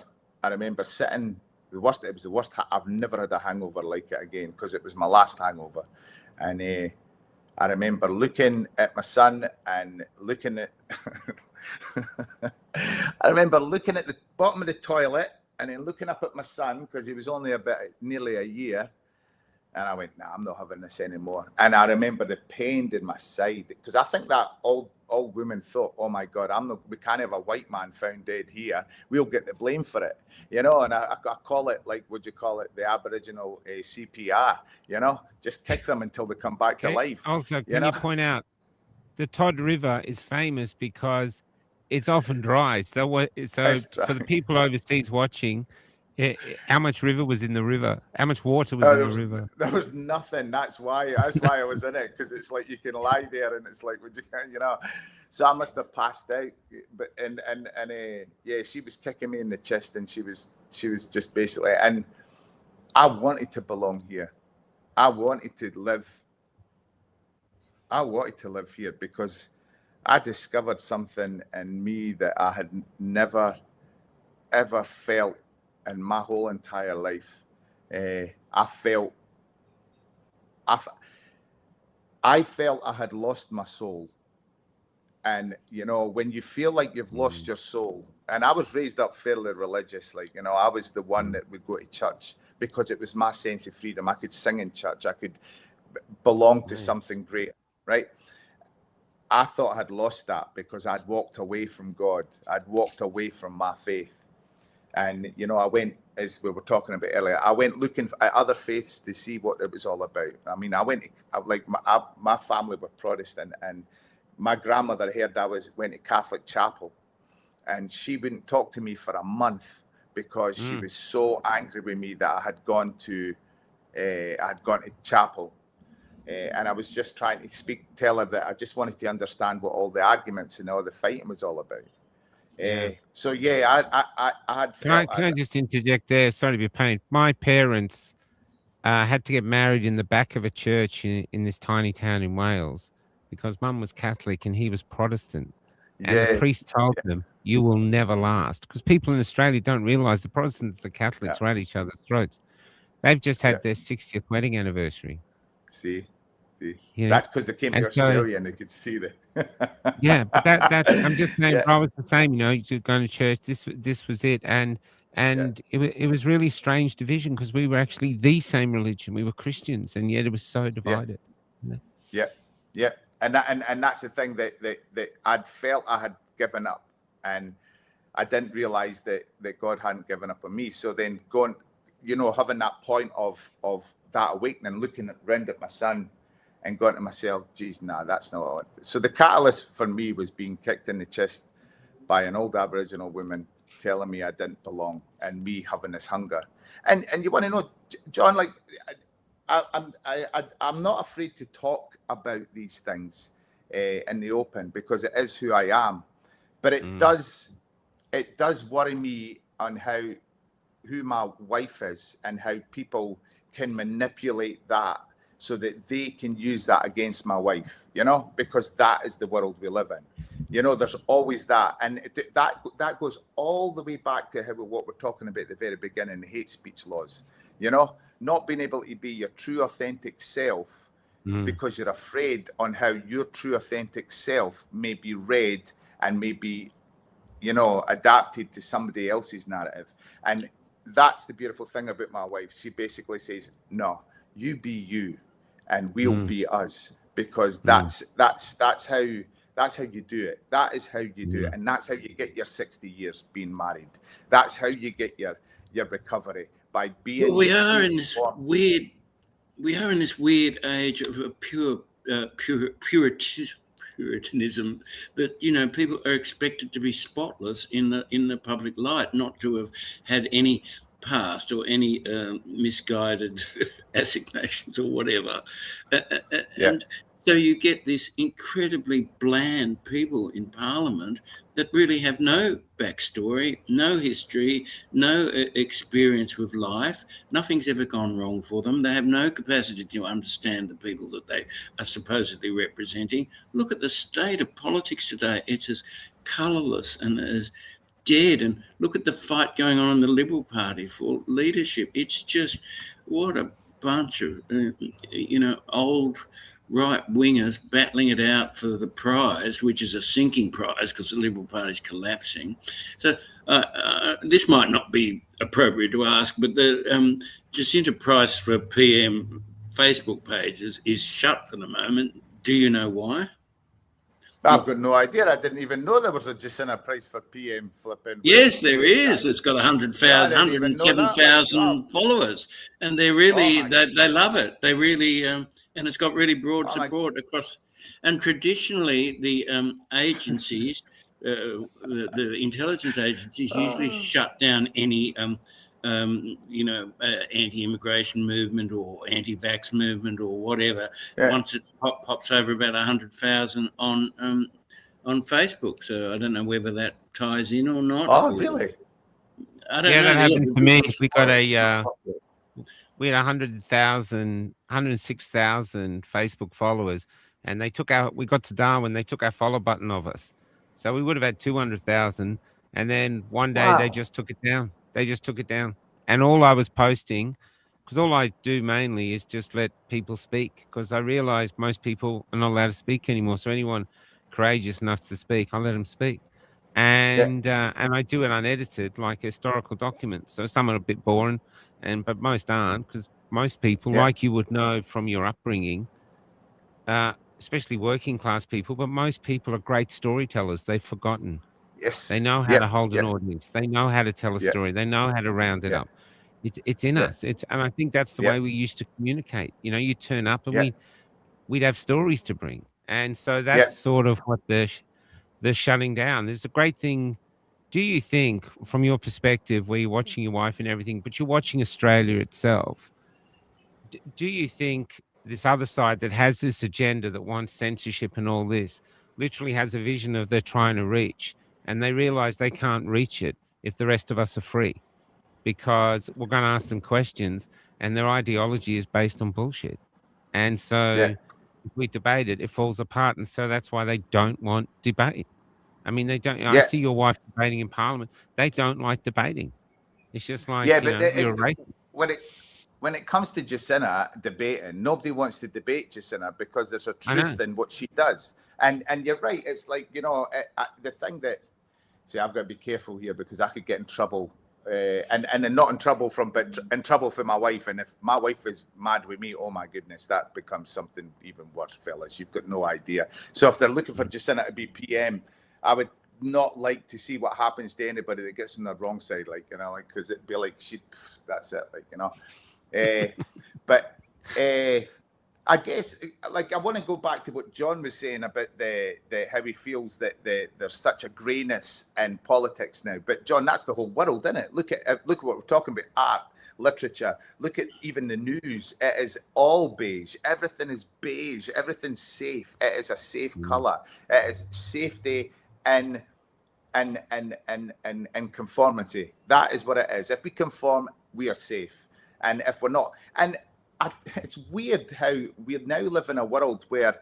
sitting. It was the worst. I've never had a hangover like it again, because it was my last hangover. And I remember looking at my son and looking at. I remember looking at the bottom of the toilet and then looking up at my son, because he was only nearly a year. And I went, nah, I'm not having this anymore. And I remember the pain in my side, because I think that old woman thought, oh my God, we can't have a white man found dead here. We'll get the blame for it, you know. And I call it, like, would you call it, the Aboriginal CPR, you know, just kick them until they come back to life. Also, can you point out the Todd River is famous because it's often dry. So for the people overseas watching, how much river was in the river? How much water was in the river? There was nothing. That's why I was in it, because it's like you can lie there and it's like, you know. So I must have passed out. But and she was kicking me in the chest, and she was just basically. And I wanted to belong here. I wanted to live here because I discovered something in me that I had never ever felt in my whole entire life. I felt I had lost my soul. And, you know, when you feel like you've lost your soul, and I was raised up fairly religious, like, you know, I was the one that would go to church because it was my sense of freedom. I could sing in church. I could belong to something great, right? I thought I had lost that because I'd walked away from God. I'd walked away from my faith. And, you know, I went, as we were talking about earlier, I went looking at other faiths to see what it was all about. I mean, my family were Protestant, and my grandmother heard went to Catholic chapel, and she wouldn't talk to me for a month because she was so angry with me that I had gone to chapel. And I was just trying to tell her that I just wanted to understand what all the arguments and all the fighting was all about. So I had. Can I just interject there? Sorry to be a pain. My parents had to get married in the back of a church in this tiny town in Wales because Mum was Catholic and he was Protestant. And the priest told them, "You will never last," because people in Australia don't realise the Protestants and Catholics are at each other's throats. They've just had their 60th wedding anniversary. See. You know? That's because they came to Australia and they could see the. But that I'm just saying, I was the same. You know, you're going to church. This was it, and it was really strange division because we were actually the same religion. We were Christians, and yet it was so divided. Yeah, and that's the thing that I'd felt I had given up, and I didn't realize that God hadn't given up on me. So then going, you know, having that point of that awakening, looking around at my son. And going to myself, geez, nah, that's not what I want. So the catalyst for me was being kicked in the chest by an old Aboriginal woman telling me I didn't belong, and me having this hunger. And you want to know, John, like I'm not afraid to talk about these things in the open because it is who I am. But it does worry me on who my wife is and how people can manipulate that so that they can use that against my wife, you know, because that is the world we live in. You know, there's always that. And that goes all the way back to what we're talking about at the very beginning, the hate speech laws, you know, not being able to be your true authentic self because you're afraid on how your true authentic self may be read and may be, you know, adapted to somebody else's narrative. And that's the beautiful thing about my wife. She basically says, no, you be you and we'll be us, because that's how you do it. That is how you do it. And that's how you get your 60 years being married. That's how you get your your recovery by being. Well, we are in this weird age of a puritanism that, you know, people are expected to be spotless in the public light, not to have had any past or any misguided assignations or whatever. And so you get this incredibly bland people in Parliament that really have no backstory, no history, no experience with life. Nothing's ever gone wrong for them. They have no capacity to understand the people that they are supposedly representing. Look at the state of politics today. It's as colourless and as dead. And look at the fight going on in the Liberal Party for leadership. It's just, what a bunch of, you know, old right wingers battling it out for the prize, which is a sinking prize because the Liberal Party is collapsing. So this might not be appropriate to ask, but the Jacinta Price for PM Facebook pages is shut for the moment. Do you know why? I've got no idea. I didn't even know there was a Jacinta Price for PM flipping. Yes, there is. It's got 107,000 followers, and they're really they love it. They really and it's got really broad support across. And traditionally, the agencies, the intelligence agencies, usually shut down any you know, anti-immigration movement or anti-vax movement or whatever, once it pops over about 100,000 on Facebook. So I don't know whether that ties in or not. Oh, really? I don't know. That happened to me. We got we had 106,000 Facebook followers, and they took we got to Darwin, they took our follow button off us. So we would have had 200,000, and then one day they just took it down. They just took it down. And all I was posting, because all I do mainly is just let people speak, because I realized most people are not allowed to speak anymore. So anyone courageous enough to speak, I let them speak. And I do it unedited, like historical documents. So some are a bit boring, but most aren't, because most people, like you would know from your upbringing, especially working class people, but most people are great storytellers. They've forgotten. Yes. They know how to hold an audience. They know how to tell a story. They know how to round it up. It's in us. And I think that's the way we used to communicate. You know, you turn up and we'd have stories to bring. And so that's sort of what they're shutting down. There's a great thing. Do you think, from your perspective, where you're watching your wife and everything, but you're watching Australia itself, do you think this other side that has this agenda that wants censorship and all this literally has a vision of they're trying to reach, and they realize they can't reach it if the rest of us are free, because we're going to ask them questions and their ideology is based on bullshit. And so if we debate it, it falls apart. And so that's why they don't want debate. I mean, they don't. I see your wife debating in Parliament. They don't like debating. It's just like, you're a racist. When it comes to Jacinta debating, nobody wants to debate Jacinta because there's a truth in what she does. And you're right. It's like, you know, the thing that, see, I've got to be careful here because I could get in trouble, and not in trouble but in trouble for my wife. And if my wife is mad with me, oh my goodness, that becomes something even worse, fellas. You've got no idea. So if they're looking for Jacinta to be PM, I would not like to see what happens to anybody that gets on the wrong side, like, you know, like, because it'd be like, that's it, like, you know. But I guess, like, I want to go back to what John was saying about the how he feels that there's such a greyness in politics now. But John, that's the whole world, isn't it? Look at what we're talking about: art, literature. Look at even the news. It is all beige. Everything is beige. Everything's safe. It is a safe color. It is safety and conformity. That is what it is. If we conform, we are safe. And if we're not, and it's weird how we now live in a world where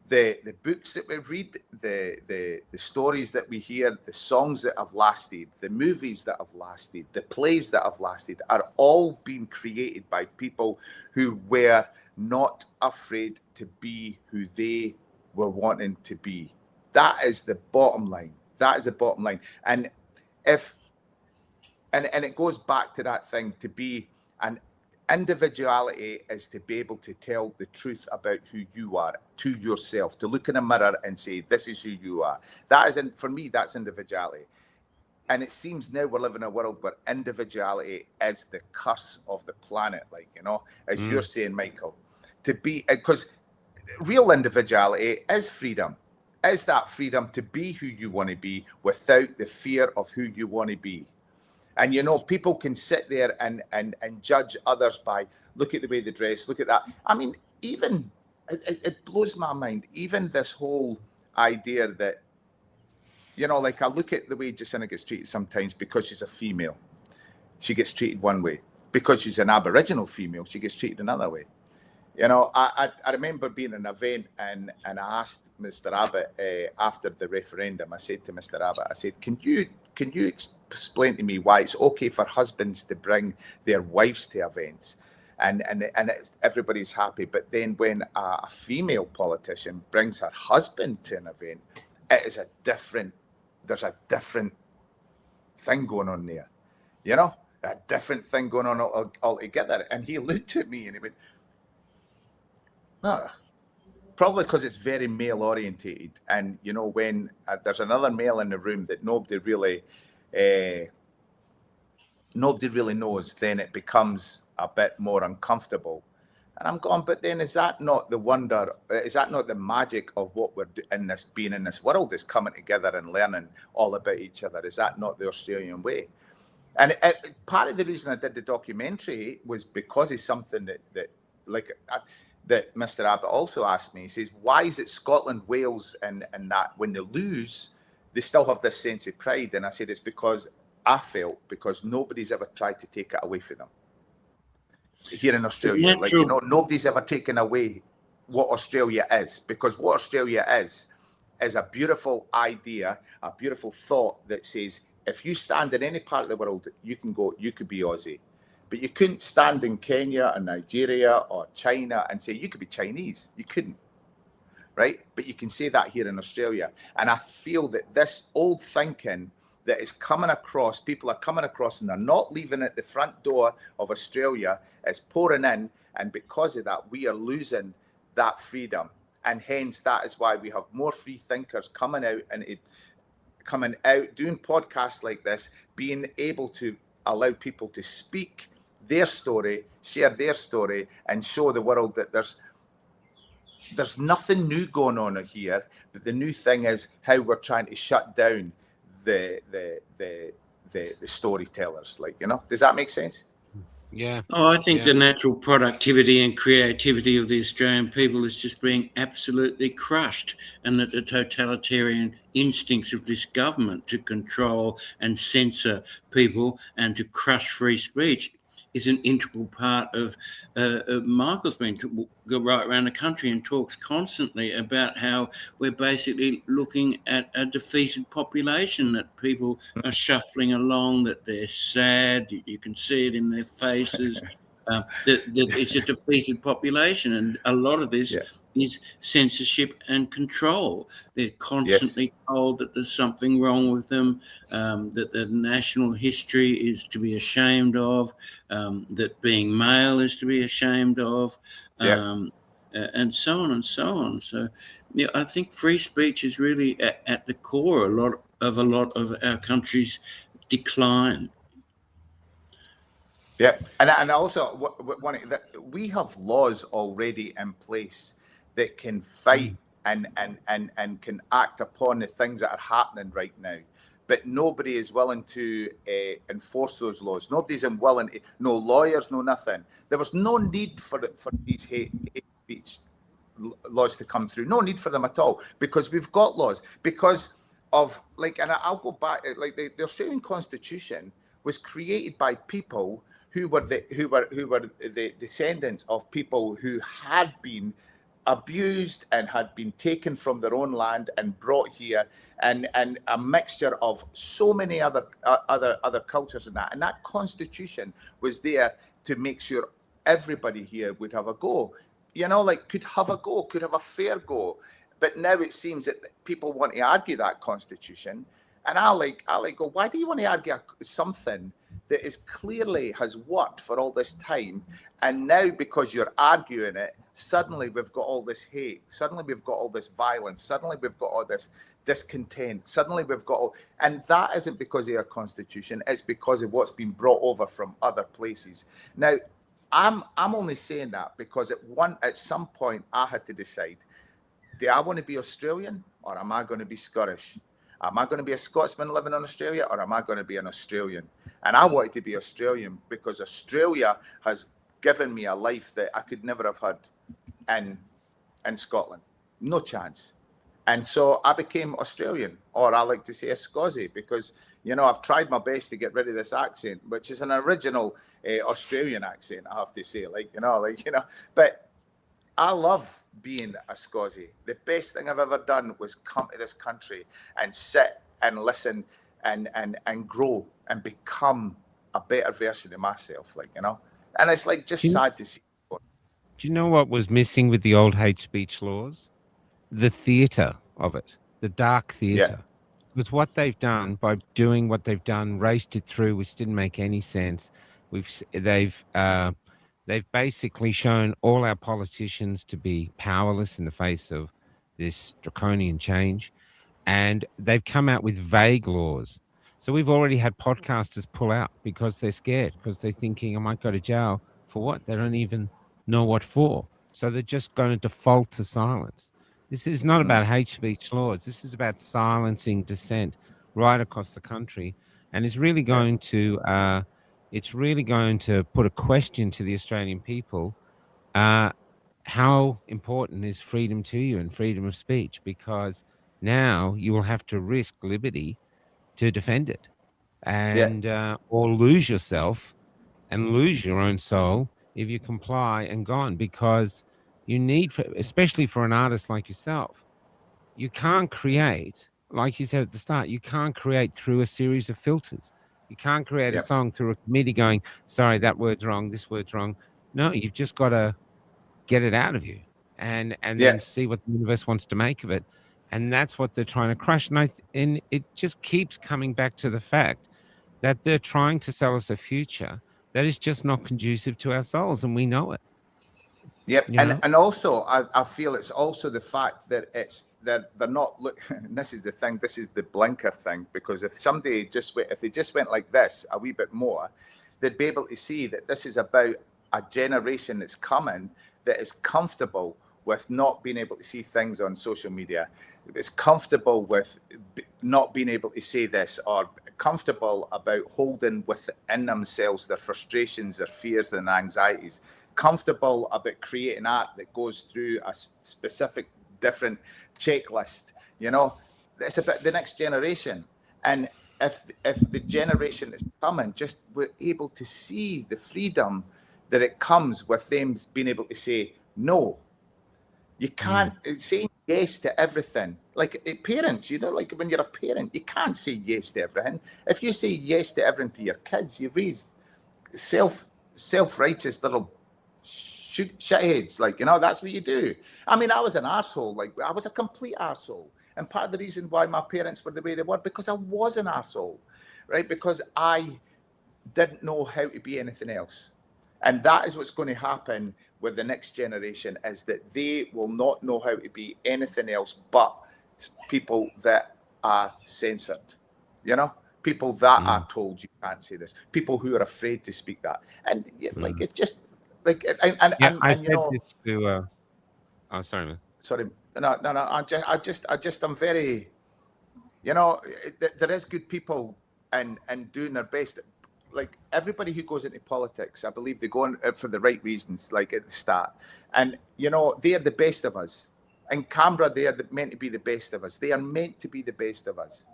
the books that we read, the stories that we hear, the songs that have lasted, the movies that have lasted, the plays that have lasted are all being created by people who were not afraid to be who they were wanting to be. That is the bottom line. That is the bottom line. And if and it goes back to that thing, to be an individuality is to be able to tell the truth about who you are to yourself, to look in a mirror and say, this is who you are. That is, for me, that's individuality. And it seems now we're living in a world where individuality is the curse of the planet, like, you know, as you're saying, Michael, to be, because real individuality is freedom, is that freedom to be who you want to be without the fear of who you want to be. And, you know, people can sit there and judge others by, look at the way they dress, look at that. I mean, even, it blows my mind, even this whole idea that, you know, like I look at the way Jacinta gets treated sometimes because she's a female. She gets treated one way. Because she's an Aboriginal female, she gets treated another way. You know, I remember being in an event and I asked Mr. Abbott after the referendum, I said to Mr. Abbott, I said, can you explain to me why it's okay for husbands to bring their wives to events and everybody's happy, but then when a female politician brings her husband to an event, it is there's a different thing going on there, you know, a different thing going on altogether. And he looked at me and he went, no, probably because it's very male orientated. And, you know, when there's another male in the room that nobody really knows, then it becomes a bit more uncomfortable. And I'm going, but then is that not the wonder? Is that not the magic of what we're being in this world, is coming together and learning all about each other? Is that not the Australian way? And part of the reason I did the documentary was because it's something that Mr. Abbott also asked me. He says, why is it Scotland, Wales, and that when they lose, they still have this sense of pride? And I said, it's because nobody's ever tried to take it away from them. Here in Australia, like, you know, nobody's ever taken away what Australia is, because what Australia is a beautiful idea, a beautiful thought that says, if you stand in any part of the world, you could be Aussie. But you couldn't stand in Kenya or Nigeria or China and say you could be Chinese. You couldn't, right? But you can say that here in Australia. And I feel that this old thinking that is coming across, people are coming across and they're not leaving at the front door of Australia, is pouring in. And because of that, we are losing that freedom. And hence, that is why we have more free thinkers coming out, doing podcasts like this, being able to allow people to speak their story, share their story, and show the world that there's nothing new going on here. But the new thing is how we're trying to shut down the storytellers. Like, you know, does that make sense? Yeah. Oh, I think the natural productivity and creativity of the Australian people is just being absolutely crushed, and that the totalitarian instincts of this government to control and censor people and to crush free speech is an integral part of Michael's been to go right around the country and talks constantly about how we're basically looking at a defeated population, that people are shuffling along, that they're sad, you can see it in their faces, that it's a defeated population. And a lot of this is censorship and control. They're constantly told that there's something wrong with them, that the national history is to be ashamed of, that being male is to be ashamed of, and so on and so on. So, yeah, I think free speech is really at the core a lot of our country's decline. Yeah, and also we have laws already in place that can fight and can act upon the things that are happening right now, but nobody is willing to enforce those laws. Nobody's willing to, no lawyers, no nothing. There was no need for these hate speech laws to come through. No need for them at all, because we've got laws. Because of, like, and I'll go back, like the Australian Constitution was created by people who were the descendants of people who had been abused and had been taken from their own land and brought here, and a mixture of so many other cultures and that Constitution was there to make sure everybody here would have a go, you know, like could have a fair go. But now it seems that people want to argue that Constitution, and I go, why do you want to argue something that is clearly has worked for all this time, and now because you're arguing it, suddenly we've got all this hate, suddenly we've got all this violence, suddenly we've got all this discontent, suddenly we've got all, and that isn't because of our constitution, it's because of what's been brought over from other places. Now, I'm only saying that because at some point I had to decide, do I want to be Australian or am I going to be Scottish? Am I going to be a Scotsman living in Australia or am I going to be an Australian? And I wanted to be Australian because Australia has given me a life that I could never have had in Scotland. No chance. And so I became Australian, or I like to say a Scozzy, because, you know, I've tried my best to get rid of this accent, which is an original Australian accent, I have to say, but I love being a Scozzy. The best thing I've ever done was come to this country and sit and listen and grow and become a better version of myself, and it's like just sad to see. Do you know what was missing with the old hate speech laws? The theatre of it, the dark theatre. Yeah. Because what they've done by doing what they've done, raced it through, which didn't make any sense. They've basically shown all our politicians to be powerless in the face of this draconian change, and they've come out with vague laws. So we've already had podcasters pull out because they're scared, because they're thinking I might go to jail for what? They don't even know what for. So they're just going to default to silence. This is not about hate speech laws. This is about silencing dissent right across the country, and it's really going to put a question to the Australian people: how important is freedom to you and freedom of speech? Because now you will have to risk liberty to defend it, and or lose yourself and lose your own soul if you comply and gone, because you need, especially for an artist like yourself, you can't create, like you said at the start, you can't create through a series of filters. You can't create a song through a committee going, sorry, that word's wrong, this word's wrong. No, you've just got to get it out of you and then see what the universe wants to make of it. And that's what they're trying to crush. And it just keeps coming back to the fact that they're trying to sell us a future that is just not conducive to our souls, and we know it. Yep, and also I feel it's also the fact that they're not and this is the thing, this is the blinker thing, because if somebody if they just went like this a wee bit more, they'd be able to see that this is about a generation that's coming that is comfortable with not being able to see things on social media. It's comfortable with not being able to say this, or comfortable about holding within themselves their frustrations, their fears, and anxieties. Comfortable about creating art that goes through a specific different checklist. It's about the next generation. And if the generation that's coming just were able to see the freedom that it comes with them being able to say no. You can't say yes to everything. Like parents, like when you're a parent, you can't say yes to everything. If you say yes to everything to your kids, you raise self-righteous little shitheads, that's what you do. I mean, I was an arsehole, I was a complete arsehole. And part of the reason why my parents were the way they were, because I was an arsehole, right? Because I didn't know how to be anything else. And that is what's going to happen with the next generation, is that they will not know how to be anything else but people that are censored, people that are told you can't say this, people who are afraid to speak that. And it's just like, I'm sorry, man. Sorry, no. I'm very, there is good people and doing their best. Like everybody who goes into politics, I believe they go in for the right reasons, like at the start. And, they are the best of us. In Canberra, they are meant to be the best of us. They are meant to be the best of us.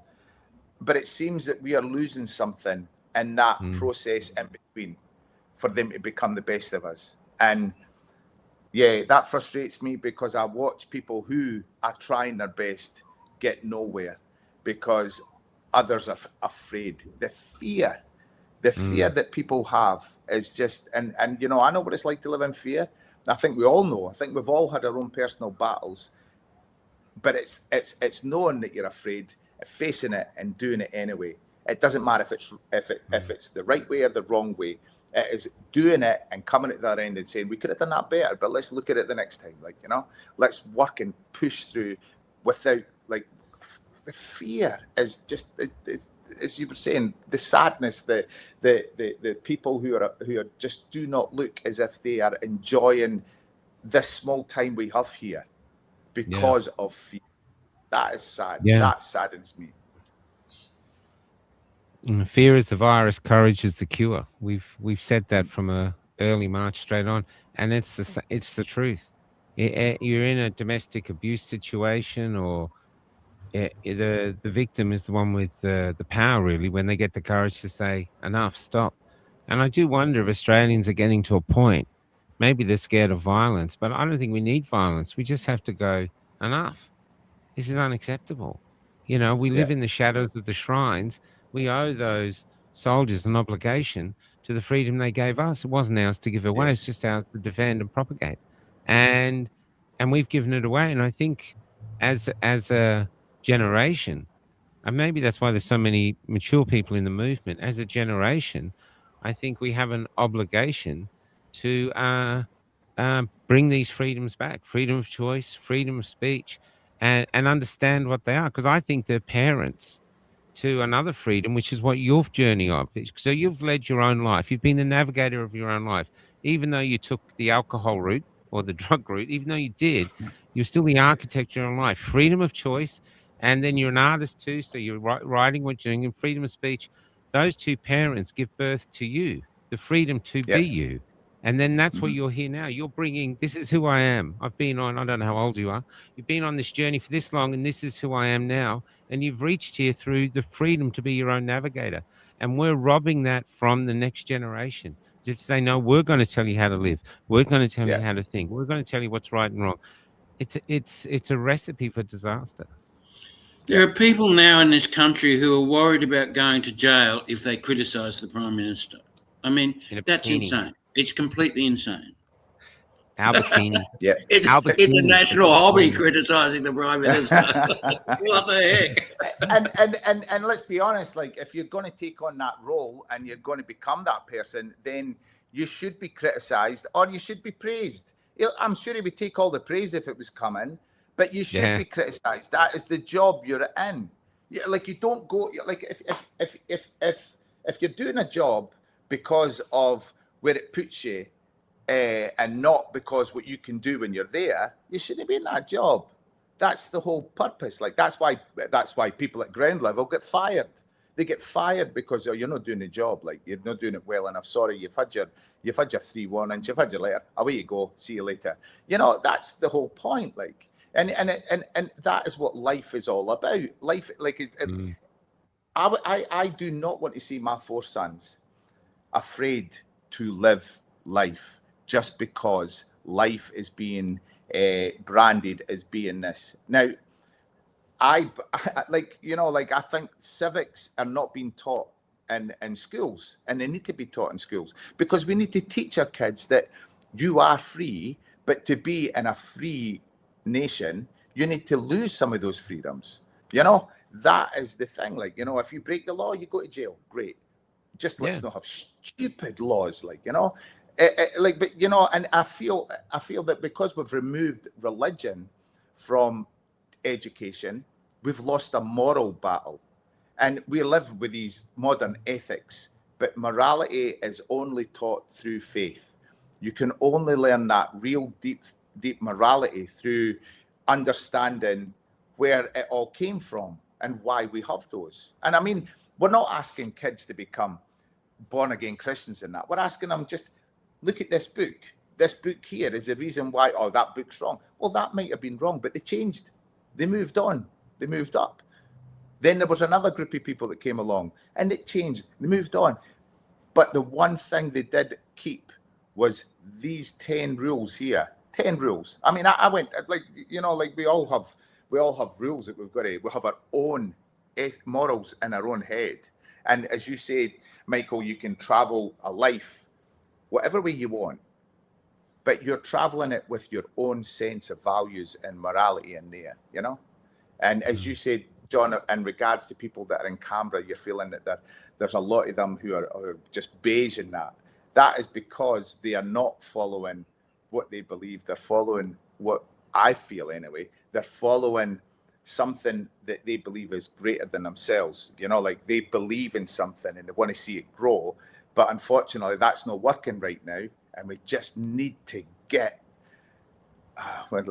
But it seems that we are losing something in that process in between for them to become the best of us. And that frustrates me, because I watch people who are trying their best get nowhere because others are afraid. The fear that people have is just, and I know what it's like to live in fear. I think we all know. I think we've all had our own personal battles, but it's knowing that you're afraid, facing it and doing it anyway. It doesn't matter if it's the right way or the wrong way. It is doing it and coming at the other end and saying, we could have done that better, but let's look at it the next time. Like, you know, let's work and push through without, like, the fear is just, as you were saying, the sadness, the people who are just do not look as if they are enjoying this small time we have here because of fear. That is sad. Yeah. That saddens me. Fear is the virus, courage is the cure. We've said that from a early March straight on, and it's the truth. You're in a domestic abuse situation, or the victim is the one with the power, really, when they get the courage to say enough, stop. And I do wonder if Australians are getting to a point. Maybe they're scared of violence, but I don't think we need violence. We just have to go enough. This is unacceptable. You know, we live in the shadows of the shrines. We owe those soldiers an obligation to the freedom they gave us. It wasn't ours to give away. It's just ours to defend and propagate. And we've given it away. And I think as a generation, and maybe that's why there's so many mature people in the movement, as a generation, I think we have an obligation to bring these freedoms back, freedom of choice, freedom of speech, and understand what they are. Because I think they're parents to another freedom, which is what your journey of. So you've led your own life. You've been the navigator of your own life. Even though you took the alcohol route or the drug route, even though you did, you're still the architect of your own life. Freedom of choice. And then you're an artist too. So you're writing what you're doing, and freedom of speech. Those two parents give birth to you, the freedom to be you. And then that's what you're here now. You're bringing, this is who I am. I've been on, I don't know how old you are. You've been on this journey for this long, and this is who I am now. And you've reached here through the freedom to be your own navigator. And we're robbing that from the next generation. As if to say, no, we're going to tell you how to live. We're going to tell you how to think. We're going to tell you what's right and wrong. It's a recipe for disaster. There are people now in this country who are worried about going to jail if they criticise the Prime Minister. I mean, that's insane. It's completely insane. Albertini. It's a national hobby criticising the Prime Minister. What the heck? And let's be honest, like, if you're going to take on that role and you're going to become that person, then you should be criticised or you should be praised. I'm sure he would take all the praise if it was coming, but you should be criticised. That is the job you're in. Like, you don't go, like, if you're doing a job because of where it puts you, and not because what you can do when you're there, you shouldn't be in that job. That's the whole purpose. Like, that's why people at ground level get fired. They get fired because you're not doing the job. Like, you're not doing it well enough. Sorry, you've had your 3 warnings, you've had your letter. Away you go. See you later. You know, that's the whole point. Like, and that is what life is all about. Life, like, I do not want to see my 4 sons afraid to live life just because life is being branded as being this. Now, I think civics are not being taught in schools, and they need to be taught in schools, because we need to teach our kids that you are free, but to be in a free nation, you need to lose some of those freedoms. You know, that is the thing. Like, you know, if you break the law, you go to jail. Great. Just let's not have stupid laws, like, you know, but, you know, and I feel that because we've removed religion from education, we've lost a moral battle, and we live with these modern ethics, but morality is only taught through faith. You can only learn that real deep morality through understanding where it all came from and why we have those. And I mean, we're not asking kids to become born again Christians in that. We're asking them, just look at this book. This book here is the reason why, oh, that book's wrong. Well, that might have been wrong, but they changed. They moved on. They moved up. Then there was another group of people that came along and it changed. They moved on. But the one thing they did keep was these 10 rules here. 10 rules. I mean, I went, like, you know, like we all have rules that we have our own morals in our own head. And as you said, Michael, you can travel a life whatever way you want, but you're traveling it with your own sense of values and morality in there, you know? And as you said, John, in regards to people that are in Canberra, you're feeling that there's a lot of them who are just beige in that. That is because they are not following what they believe. They're following what I feel anyway. They're following something that they believe is greater than themselves. You know, like they believe in something and they want to see it grow. But unfortunately, that's not working right now. And we just need to get I was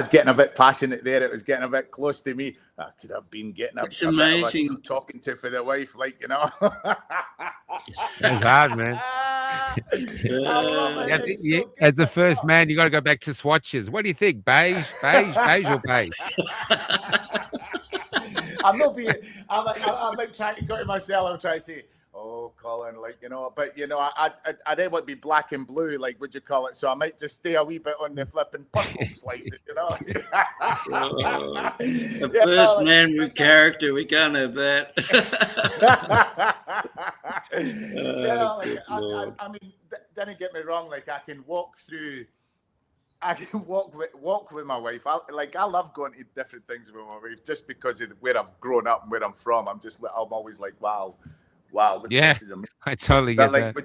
getting a bit passionate there. It was getting a bit close to me. I could have been getting a bit of a talking to for the wife, like, you know. That's hard, man. As the first man, you got to go back to swatches. What do you think, beige or beige? I'm like trying to go to myself. I'm trying to say, oh, Colin, like, you know, but, you know, I didn't want to be black and blue, like, would you call it? So I might just stay a wee bit on the flipping purple slide, you know. The first man with character, we can't have that. I mean, don't get me wrong, like, I can walk with my wife. I love going to different things with my wife just because of where I've grown up and where I'm from. I'm always like, wow, yeah, this is amazing. I totally get that.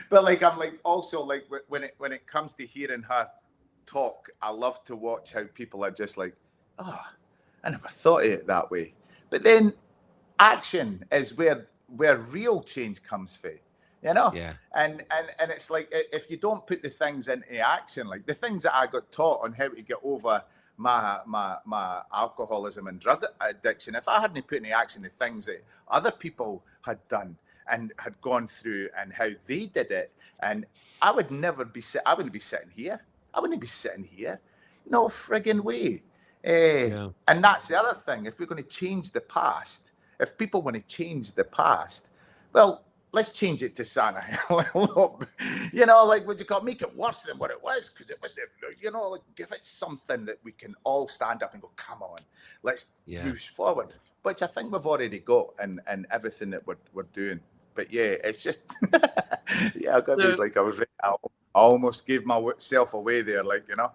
But like, I'm like, also like when it comes to hearing her talk, I love to watch how people are just like, oh, I never thought of it that way. But then action is where real change comes from, you know? Yeah. And it's like, if you don't put the things into action, like the things that I got taught on how to get over my alcoholism and drug addiction, if I hadn't put into action the things that other people had done and had gone through and how they did it, and I wouldn't be sitting here. I wouldn't be sitting here. No friggin' way. And that's the other thing. If we're going to change the past, if people want to change the past, well, let's change it to Santa. You know, like, what you call, make it worse than what it was, because it was, you know, like, give it something that we can all stand up and go, come on, let's move forward, which I think we've already got and everything that we're doing. But yeah, it's just, yeah, I got to be like, I almost gave myself away there, like, you know.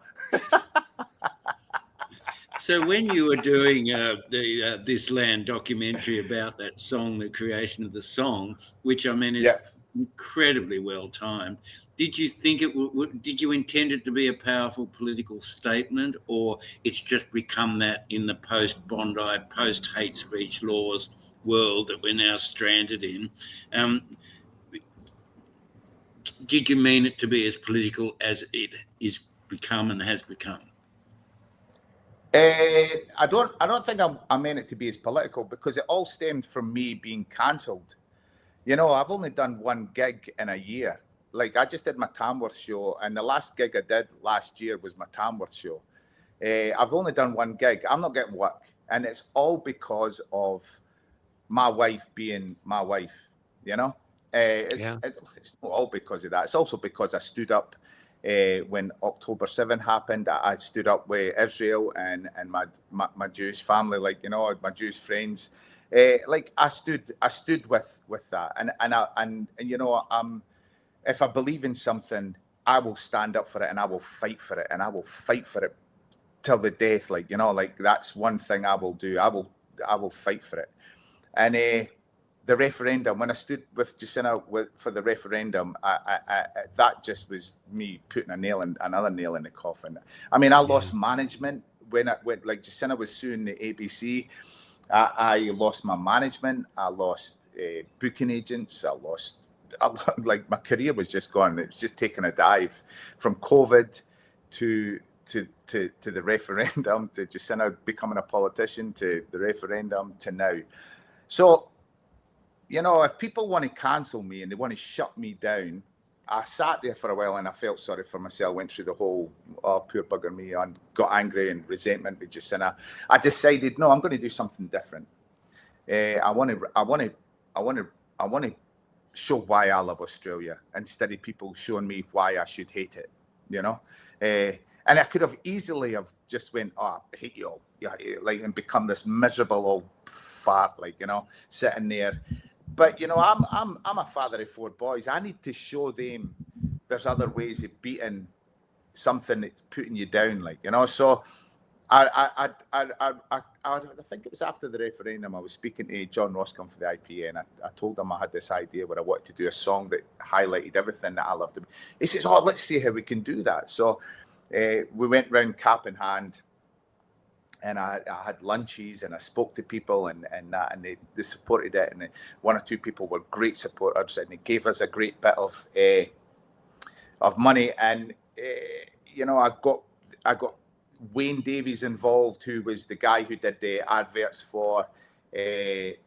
So when you were doing This Land documentary about that song, the creation of the song, which I mean is incredibly well timed, did you think did you intend it to be a powerful political statement, or it's just become that in the post-Bondi, post-hate speech laws world that we're now stranded in? Did you mean it to be as political as it is become and has become? I don't think I meant it to be as political, because it all stemmed from me being cancelled. You know, I've only done one gig in a year. Like, I just did my Tamworth show, and the last gig I did last year was my Tamworth show. I've only done one gig. I'm not getting work, and it's all because of my wife being my wife. You know, it's not all because of that. It's also because I stood up. When October 7 happened, I stood up with Israel and my Jewish family, like, you know, my Jewish friends. Like, I stood with that, and you know, if I believe in something, I will stand up for it, and I will fight for it, and I will fight for it till the death. Like, you know, like, that's one thing I will do. I will fight for it. And the referendum, when I stood with Jacinta for the referendum, that just was me putting another nail in the coffin. I mean, I lost management when like Jacinta was suing the ABC. I lost my management. I lost booking agents. Like, my career was just gone. It was just taking a dive from COVID to the referendum, to Jacinta becoming a politician, to the referendum, to now. So, you know, if people want to cancel me and they want to shut me down, I sat there for a while and I felt sorry for myself, went through the whole, oh, poor bugger me, and got angry and resentment with Jacinta. I decided, no, I'm going to do something different. I want to show why I love Australia, instead of people showing me why I should hate it, you know. And I could have easily have just went, oh, I hate you all, like, and become this miserable old fart, like, you know, sitting there. But, you know, I'm a father of 4 boys. I need to show them there's other ways of beating something that's putting you down, like, you know. So I think it was after the referendum. I was speaking to John Roscoe for the IPA, and I told him I had this idea where I wanted to do a song that highlighted everything that I loved. He says, "Oh, let's see how we can do that." So we went round cap in hand, and I had lunches, and I spoke to people, and they supported it, and one or two people were great supporters, and they gave us a great bit of money, and I got Wayne Davies involved, who was the guy who did the adverts for the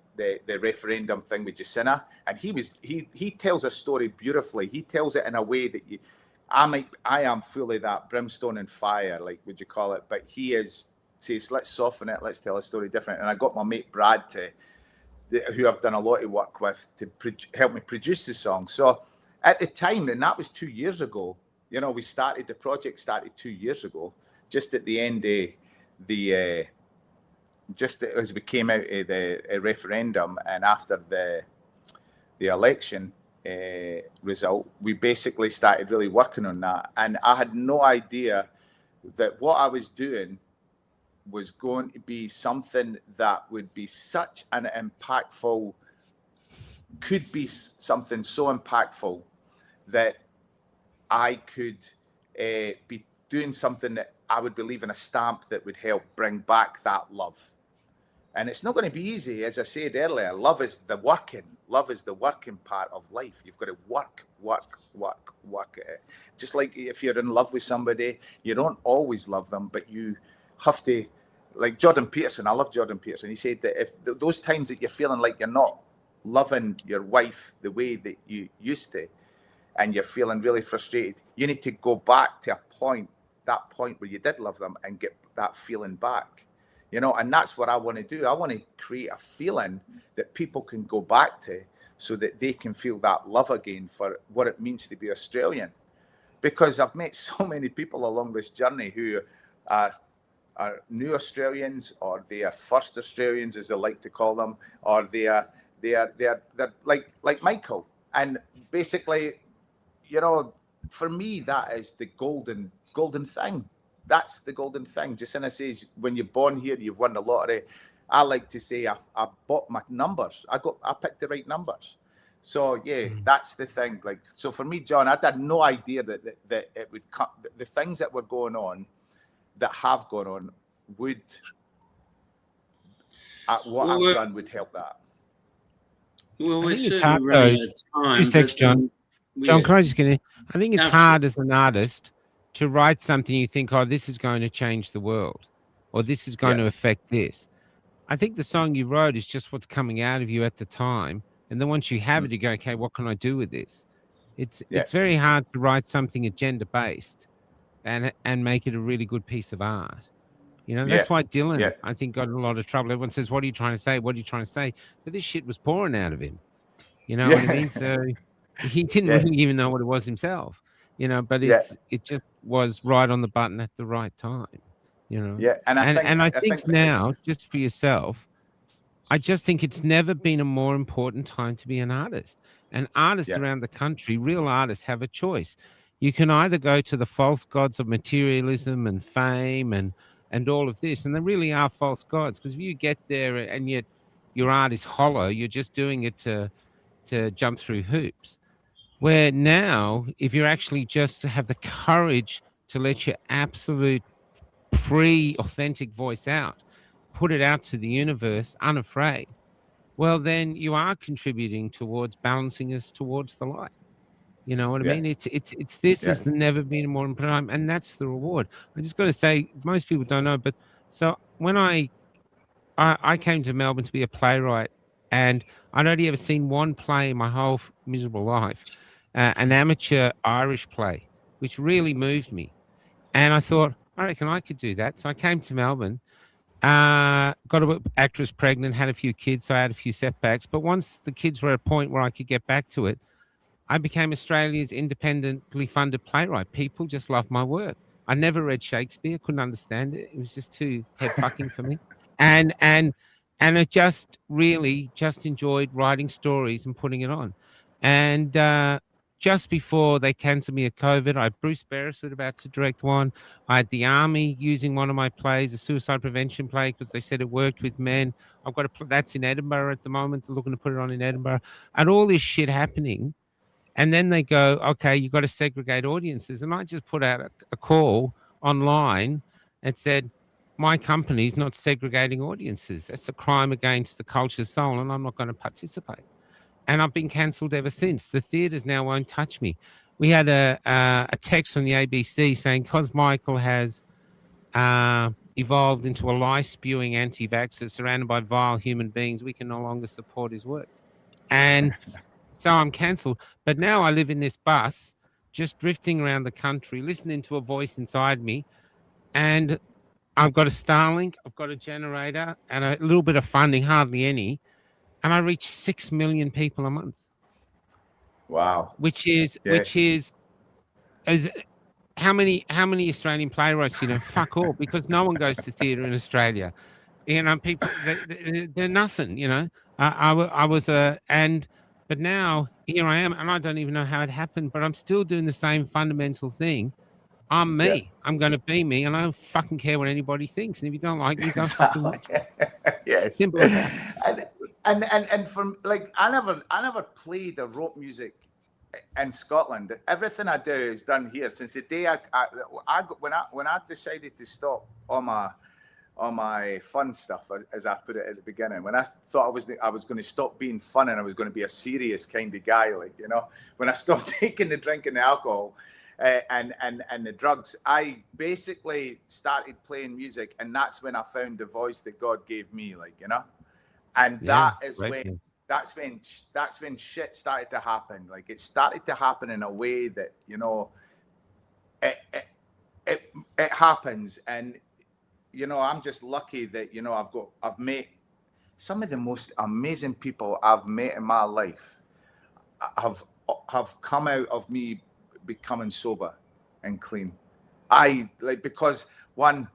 referendum thing with Jacinta, and he tells a story beautifully. He tells it in a way that I am fully that brimstone and fire, like, would you call it? But he says, let's soften it, let's tell a story different. And I got my mate Brad who I've done a lot of work with, to help me produce the song. So at the time, and that was 2 years ago, the project started 2 years ago. Just at the end of just as we came out of the referendum and after the election result, we basically started really working on that. And I had no idea that what I was doing was going to be something that would be such an impactful, could be something so impactful that I could be doing something that I would be leaving a stamp that would help bring back that love. And it's not going to be easy. As I said earlier, love is the working part of life. You've got to work at it. Just like if you're in love with somebody, you don't always love them, but you have to, like Jordan Peterson. I love Jordan Peterson. He said that if those times that you're feeling like you're not loving your wife the way that you used to, and you're feeling really frustrated, you need to go back to that point where you did love them and get that feeling back, and that's what I want to do. I want to create a feeling that people can go back to so that they can feel that love again for what it means to be Australian. Because I've met so many people along this journey who are new Australians, or they are first Australians, as they like to call them, or they're like Michael. And basically, for me, that is the golden thing. That's the golden thing. Jacinta says, when you're born here, you've won the lottery. I like to say I bought my numbers. I picked the right numbers. So yeah, that's the thing. Like, so for me, John, I had no idea that it would come. The things that were going on, that have gone on, would what I've done would help that. Well, I we're think it's certainly hard, running though. out of time. 2 seconds, John. John, can I just get in? I think it's hard as an artist to write something you think, oh, this is going to change the world, or this is going to affect this. I think the song you wrote is just what's coming out of you at the time. And then once you have it, you go, okay, what can I do with this? It's very hard to write something agenda-based and make it a really good piece of art. That's why Dylan, I think, got in a lot of trouble. Everyone says, what are you trying to say? What are you trying to say? But this shit was pouring out of him. You know what I mean? So he didn't really even know what it was himself. But it just was right on the button at the right time. Yeah, and I think now, just for yourself, I just think it's never been a more important time to be an artist. And artists around the country, real artists, have a choice. You can either go to the false gods of materialism and fame and all of this, and there really are false gods, because if you get there and yet your art is hollow, you're just doing it to jump through hoops. Where now, if you actually just have the courage to let your absolute authentic voice out, put it out to the universe unafraid, well, then you are contributing towards balancing us towards the light. You know what I mean? It's this has never been a more important time, and that's the reward. I just got to say, most people don't know, but so when I came to Melbourne to be a playwright, and I'd only ever seen one play in my whole miserable life, an amateur Irish play, which really moved me. And I thought, I reckon I could do that. So I came to Melbourne, got an actress pregnant, had a few kids, so I had a few setbacks. But once the kids were at a point where I could get back to it, I became Australia's independently funded playwright. People just loved my work. I never read Shakespeare, couldn't understand it. It was just too head fucking for me. And I just really just enjoyed writing stories and putting it on. And just before they cancelled me at COVID. I had Bruce Beresford about to direct one. I had the Army using one of my plays, a suicide prevention play, because they said it worked with men. I've got that's in Edinburgh at the moment. They're looking to put it on in Edinburgh, and all this shit happening. And then they go, okay, you've got to segregate audiences. And I just put out a call online and said, my company's not segregating audiences. That's a crime against the culture's soul, and I'm not going to participate. And I've been cancelled ever since. The theatres now won't touch me. We had a text from the ABC saying, because Michael has evolved into a lie-spewing anti-vaxxer surrounded by vile human beings, we can no longer support his work. And so I'm cancelled. But now I live in this bus, just drifting around the country, listening to a voice inside me. And I've got a Starlink, I've got a generator, and a little bit of funding, hardly any. And I reach 6 million people a month. Wow. Which is how many Australian playwrights, fuck all, because no one goes to theatre in Australia. People, they're nothing, but now here I am, and I don't even know how it happened, but I'm still doing the same fundamental thing. I'm me. Yeah. I'm going to be me, and I don't fucking care what anybody thinks. And if you don't like me, don't fucking watch me. Yes. Simple as that. And from like, I never played or wrote music in Scotland. Everything I do is done here. Since the day when I decided to stop all my fun stuff, as I put it at the beginning, when I thought I was going to stop being fun and I was going to be a serious kind of guy, when I stopped taking the drink and the alcohol and the drugs, I basically started playing music, and that's when I found the voice that God gave me, and that's when shit started to happen. Like, it started to happen in a way that it happens, and I'm just lucky that I've met some of the most amazing people I've met in my life. Have come out of me becoming sober and clean. Because one,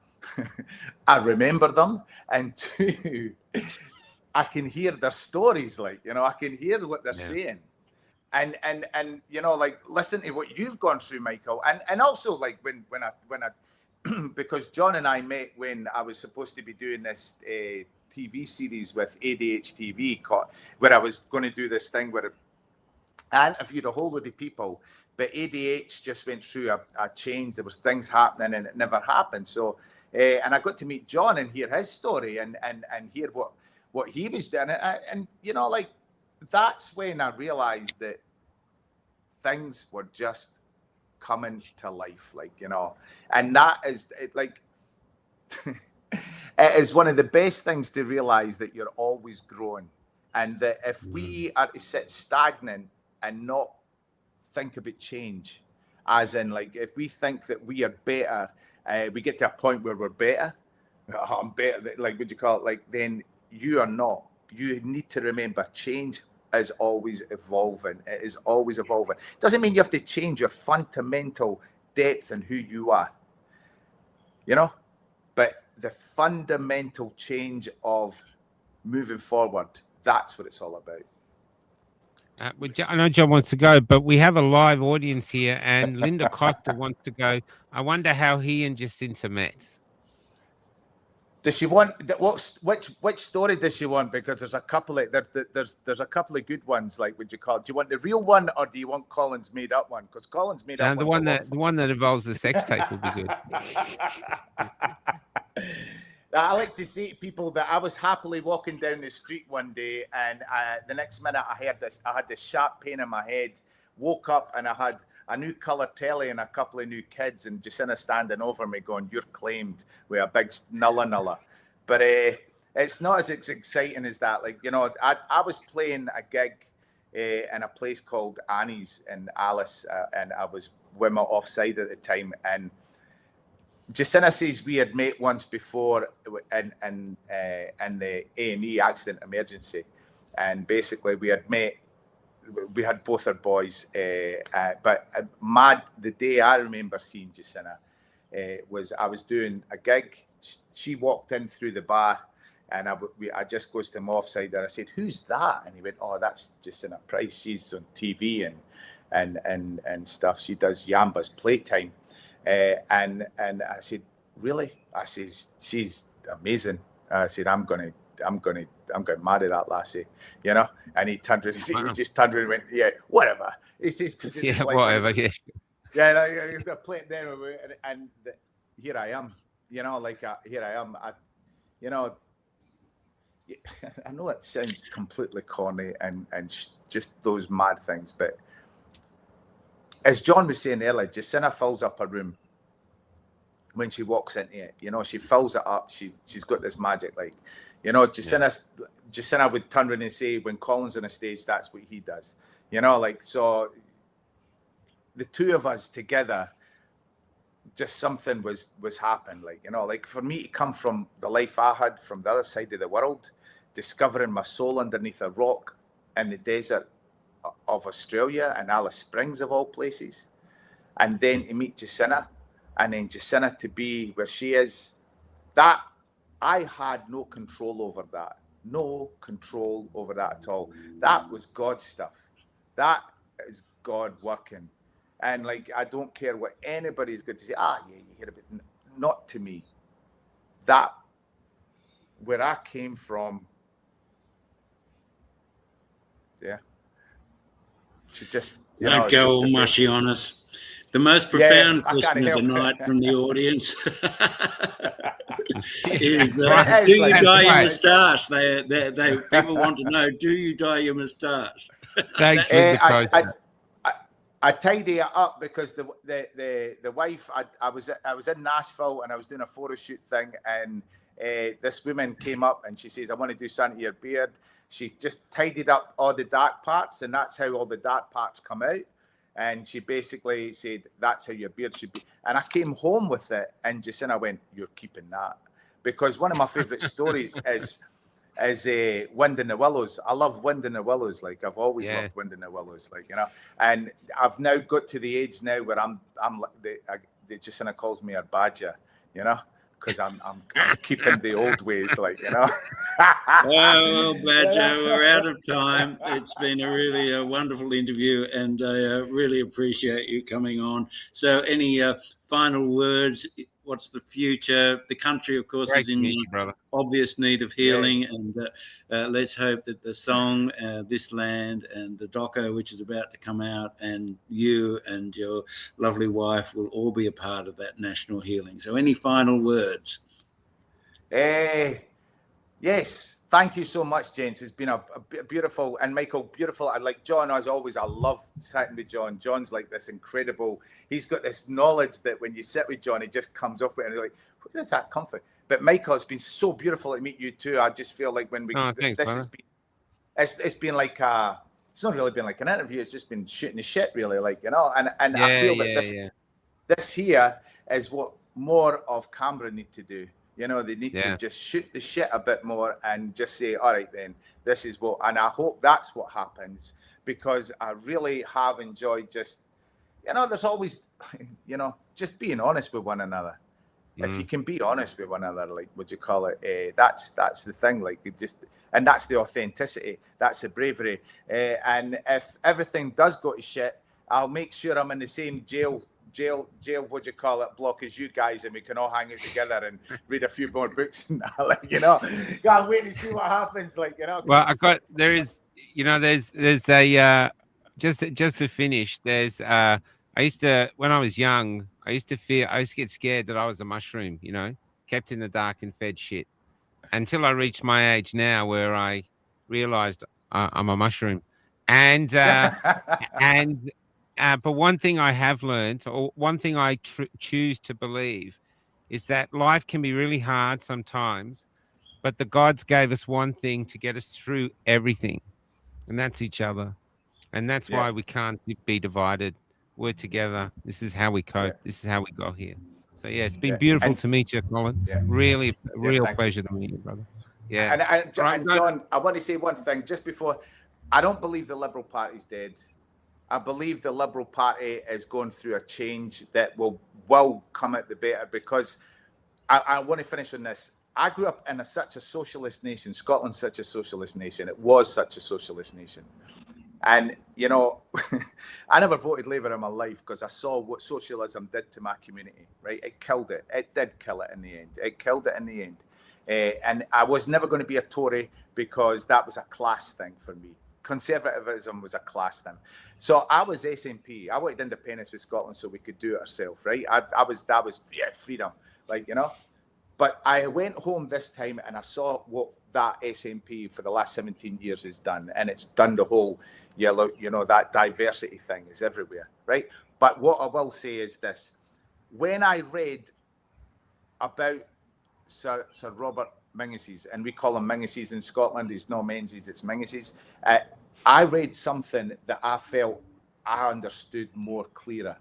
I remember them, and two, I can hear their stories. I can hear what they're saying, and listen to what you've gone through, Michael, and also when I because John and I met when I was supposed to be doing this TV series with ADHTV, where I was going to do this thing where I interviewed a whole load of people, but ADH just went through a change. There was things happening, and it never happened. So, and I got to meet John and hear his story and hear what he was doing, and that's when I realized that things were just coming to life, and that is it is one of the best things to realize, that you're always growing, and that if we are to sit stagnant and not think about change, as in if we think that we are better, we get to a point where we're better. I'm better, what you call it, then you are not. You need to remember, change is always evolving. It is always evolving. Doesn't mean you have to change your fundamental depth and who you are, but the fundamental change of moving forward, that's what it's all about. I know John wants to go, but we have a live audience here, and Linda Costa wants to go. I wonder how he and Jacinta met. Does she want which story does she want? Because there's a couple of there's a couple of good ones. Would you call? Do you want the real one, or do you want Colin's made up one? Because Colin's made up the one that involves the sex tape will be good. I like to see people that I was happily walking down the street one day, and the next minute I had this sharp pain in my head. Woke up and I had a new colour telly and a couple of new kids, and Jacinta standing over me going, "You're claimed," with a big nulla. But it's not as exciting as that. I was playing a gig in a place called Annie's in Alice, and I was with my offside at the time, and Jacinta says we had met once before in the A&E accident emergency, and basically we had met. We had both our boys, but the day I remember seeing Jacinta was I was doing a gig. She walked in through the bar, and I just goes to him offside, and I said, "Who's that?" And he went, "Oh, that's Jacinta Price. She's on TV." and stuff. She does Yamba's Playtime, and I said, really? I says, she's amazing. I said, I'm gonna marry that lassie, you know. And he turned around, he just turned around and went, yeah, whatever. He says, because it was like whatever, they're playing down, and here I am, you know, like here I am. You know, I know it sounds completely corny and just those mad things, but as John was saying earlier, Jacinta fills up her room when she walks into it. You know, she fills it up. She's got this magic, like, you know, Jacinta would turn around and say, when Colin's on a stage, that's what he does. You know, like, so the two of us together, just something was happening. Like, you know, like for me to come from the life I had from the other side of the world, discovering my soul underneath a rock in the desert of Australia and Alice Springs of all places, and then to meet Jacinta, and then Jacinta to be where she is, that I had no control over that. No control over that at all. That was God stuff. That is God working. And like, I don't care what anybody's going to say, yeah, you hear about, not to me. That, where I came from, yeah. To just, don't go all mushy on us. The most profound question of the night from the audience is, do you dye your moustache? People want to know, do you dye your moustache? Thanks, I tidy it up because the wife, I was in Nashville and I was doing a photo shoot thing, and this woman came up and she says, I want to do something to your beard. She just tidied up all the dark parts, and that's how all the dark parts come out. And she basically said, that's how your beard should be. And I came home with it, and Jacinta went, you're keeping that. Because one of my favorite stories is Wind in the Willows. I love Wind in the Willows. Like, I've always loved Wind in the Willows, like, you know. And I've now got to the age now where I'm Jacinta calls me her badger, you know, because I'm keeping the old ways, like, you know. Well, Badger, we're out of time. It's been a really wonderful interview, and I really appreciate you coming on. So any final words? What's the future? The country, of course, is in obvious need of healing, and let's hope that the song, This Land, and the doco, which is about to come out, and you and your lovely wife will all be a part of that national healing. So any final words? Yes, thank you so much, James. It's been a beautiful, and Michael, beautiful. I like John, as always. I love sitting with John. John's like this incredible. He's got this knowledge that when you sit with John, he just comes off with it, and you're like, where does that come from? But Michael, it's been so beautiful to meet you too. I just feel like when we it's been like it's not really been like an interview. It's just been shooting the shit, really, like, you know. And I feel that this here is what more of Canberra need to do. You know, they need to just shoot the shit a bit more and just say, all right, then, this is what, and I hope that's what happens, because I really have enjoyed just, you know, there's always, you know, just being honest with one another. If you can be honest with one another, like, what you call it, that's the thing, like, it just, and that's the authenticity, that's the bravery. And if everything does go to shit, I'll make sure I'm in the same jail, what you call it, block as you guys, and we can all hang out together and read a few more books and that, like, you know. Can't wait to see what happens, like, you know. Well, there's a just to finish, there's I used to, when I was young, I used to get scared that I was a mushroom, you know, kept in the dark and fed shit, until I reached my age now where I realized I'm a mushroom. And but one thing I have learned, or one thing I choose to believe, is that life can be really hard sometimes, but the gods gave us one thing to get us through everything, and that's each other. And that's why we can't be divided. We're together. This is how we cope. This is how we got here. So, it's been beautiful to meet you, Colin. Really, real pleasure to meet you, brother. Yeah. And John, I want to say one thing just before. I don't believe the Liberal Party's dead. I believe the Liberal Party is going through a change that will come out the better, because I want to finish on this. I grew up in such a socialist nation. Scotland's such a socialist nation. It was such a socialist nation. And, you know, I never voted Labour in my life because I saw what socialism did to my community, right? It killed it. It did kill it in the end. It killed it in the end. And I was never going to be a Tory because that was a class thing for me. Conservatism was a class thing. So I was SNP. I wanted independence for Scotland so we could do it ourselves, right? That was freedom, like, you know. But I went home this time and I saw what that SNP for the last 17 years has done. And it's done the whole yellow, you know, that diversity thing is everywhere, right? But what I will say is this. When I read about Sir Robert Menzies, and we call him Menzies in Scotland, he's no Menzies, it's Menzies. I read something that I felt I understood more clearer.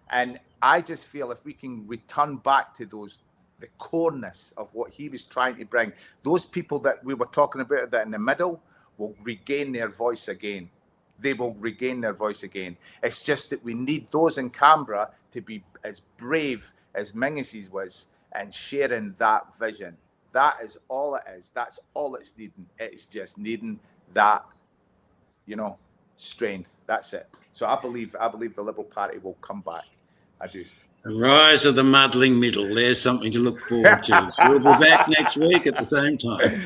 And I just feel if we can return back to the coreness of what he was trying to bring, those people that we were talking about that in the middle will regain their voice again. They will regain their voice again. It's just that we need those in Canberra to be as brave as Menzies was and sharing that vision. That is all it is. That's all it's needing. It's just needing that, you know, strength. That's it. So I believe the Liberal Party will come back. I do. The rise of the muddling middle. There's something to look forward to. We'll be back next week at the same time.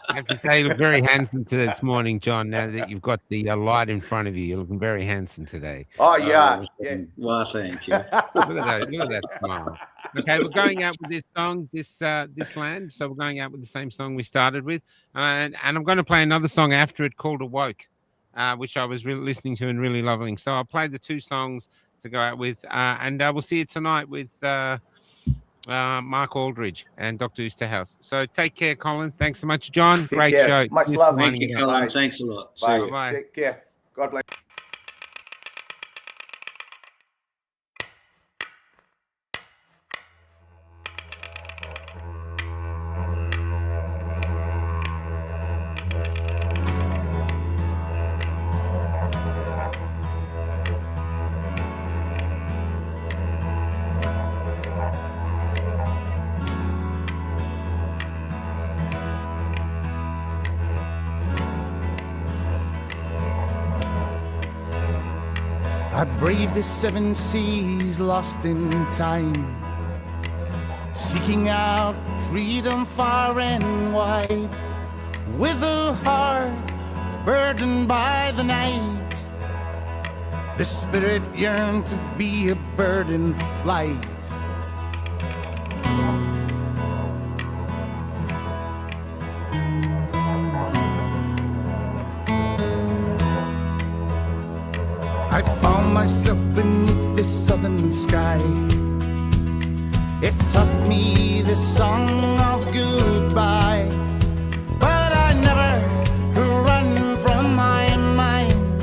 I have to say, you look very handsome this morning, John. Now that you've got the light in front of you, you're looking very handsome today. Oh, yeah. Well, thank you. Look at that! Look at that smile. Okay, we're going out with this song, this land. So we're going out with the same song we started with, and I'm going to play another song after it called "Awoke," which I was listening to and really loving. So I'll play the two songs to go out with, and we'll see you tonight with Mark Aldridge and Dr. Oosterhouse. So take care, Colin. Thanks so much, John. Take Great care. show. Much love. Thank you, Colin. Thanks a lot. Bye. See you. Bye. Take care. God bless. I braved the 7 seas, lost in time, seeking out freedom far and wide, with a heart burdened by the night. The spirit yearned to be a bird in flight. I found myself beneath the southern sky. It taught me the song of goodbye, but I never could run from my mind.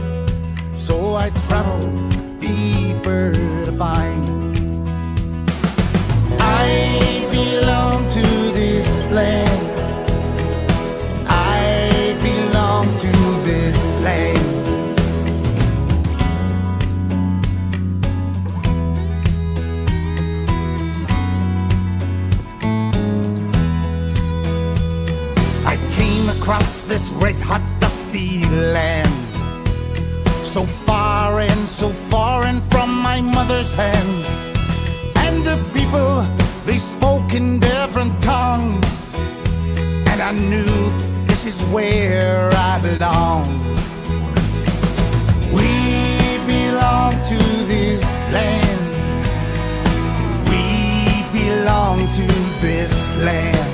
So I traveled deeper to find I belong to this land. I belong to this land. Across this red hot dusty land, so far and so foreign from my mother's hands, and the people, they spoke in different tongues, and I knew this is where I belong. We belong to this land. We belong to this land.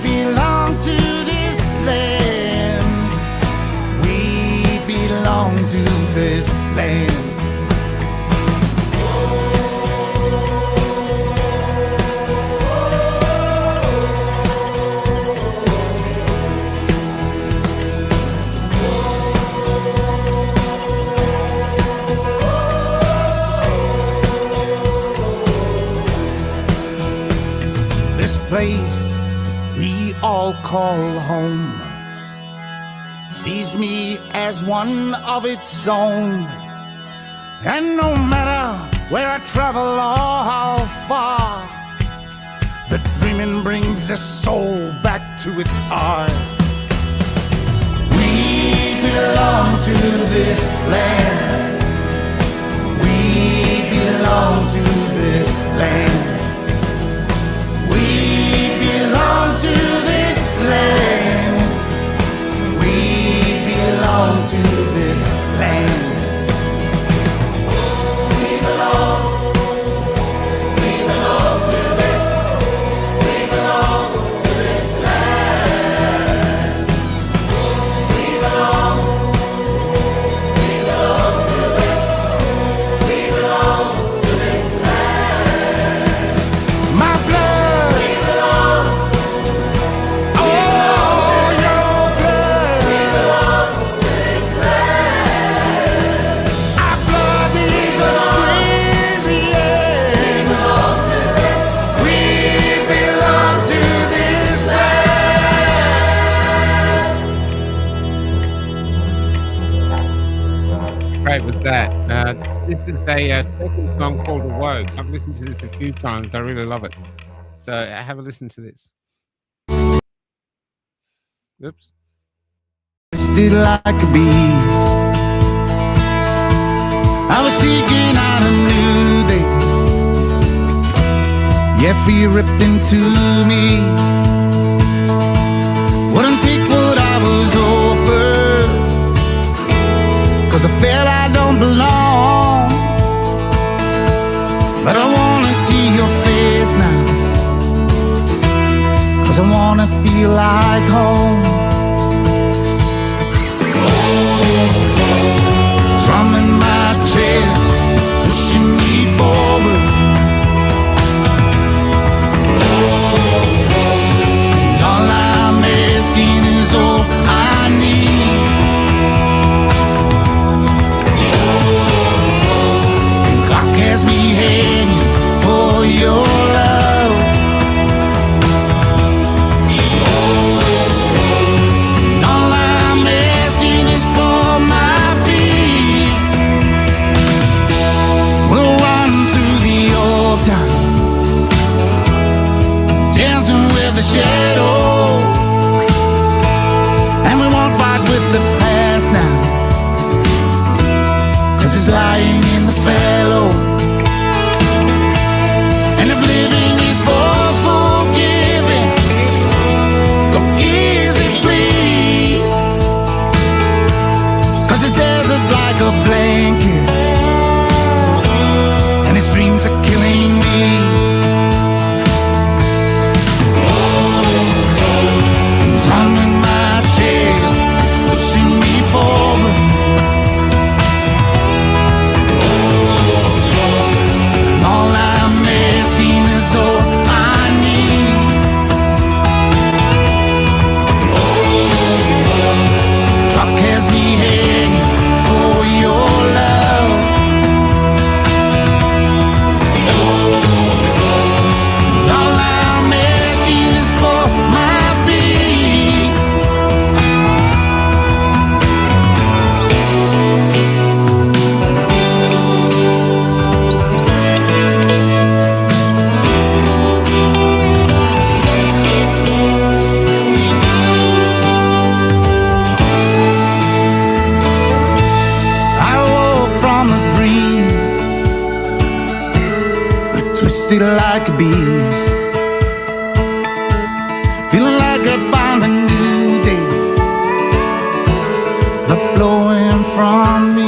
Belong to this land. We belong to this land. This place we all call home sees me as one of its own, and no matter where I travel or how far, the dreaming brings a soul back to its heart. We belong to this land. We belong to this land. We belong to this land. We belong to this land. We belong to this. We belong to this land. We belong to this. We belong to this land. My blood. We belong. Oh, your blood. We belong to this land. Our blood is a stream. We belong to this. We belong to this land. Great was that. This is a second song called Awoke. I've listened to this a few times. I really love it. So have a listen to this. Oops. Twisted like a beast, I was seeking out a new day. Yeah, fear ripped into me. Wouldn't take what I was offered, 'cause I felt I don't belong. But I wanna see your face now, 'cause I wanna feel like home. Drum in my chest is pushing me forward. And all I'm asking is all I need. And clock has me hanging for your love. And all I'm asking is for my peace. We'll run through the old town, dancing with the shadows, and we won't fight with the past now, 'cause it's lying in the fallow. And if living is for forgiving, go easy please, 'cause this desert's like a blanket, and its dreams are killing me. Drum in my chest is pushing me forward. And all I'm asking is all I need. Clock has me hanging for your love. And all I'm asking is for my peace. I woke from a dream, twisted like a beast, feeling like I'd found a new day, the flowing from me.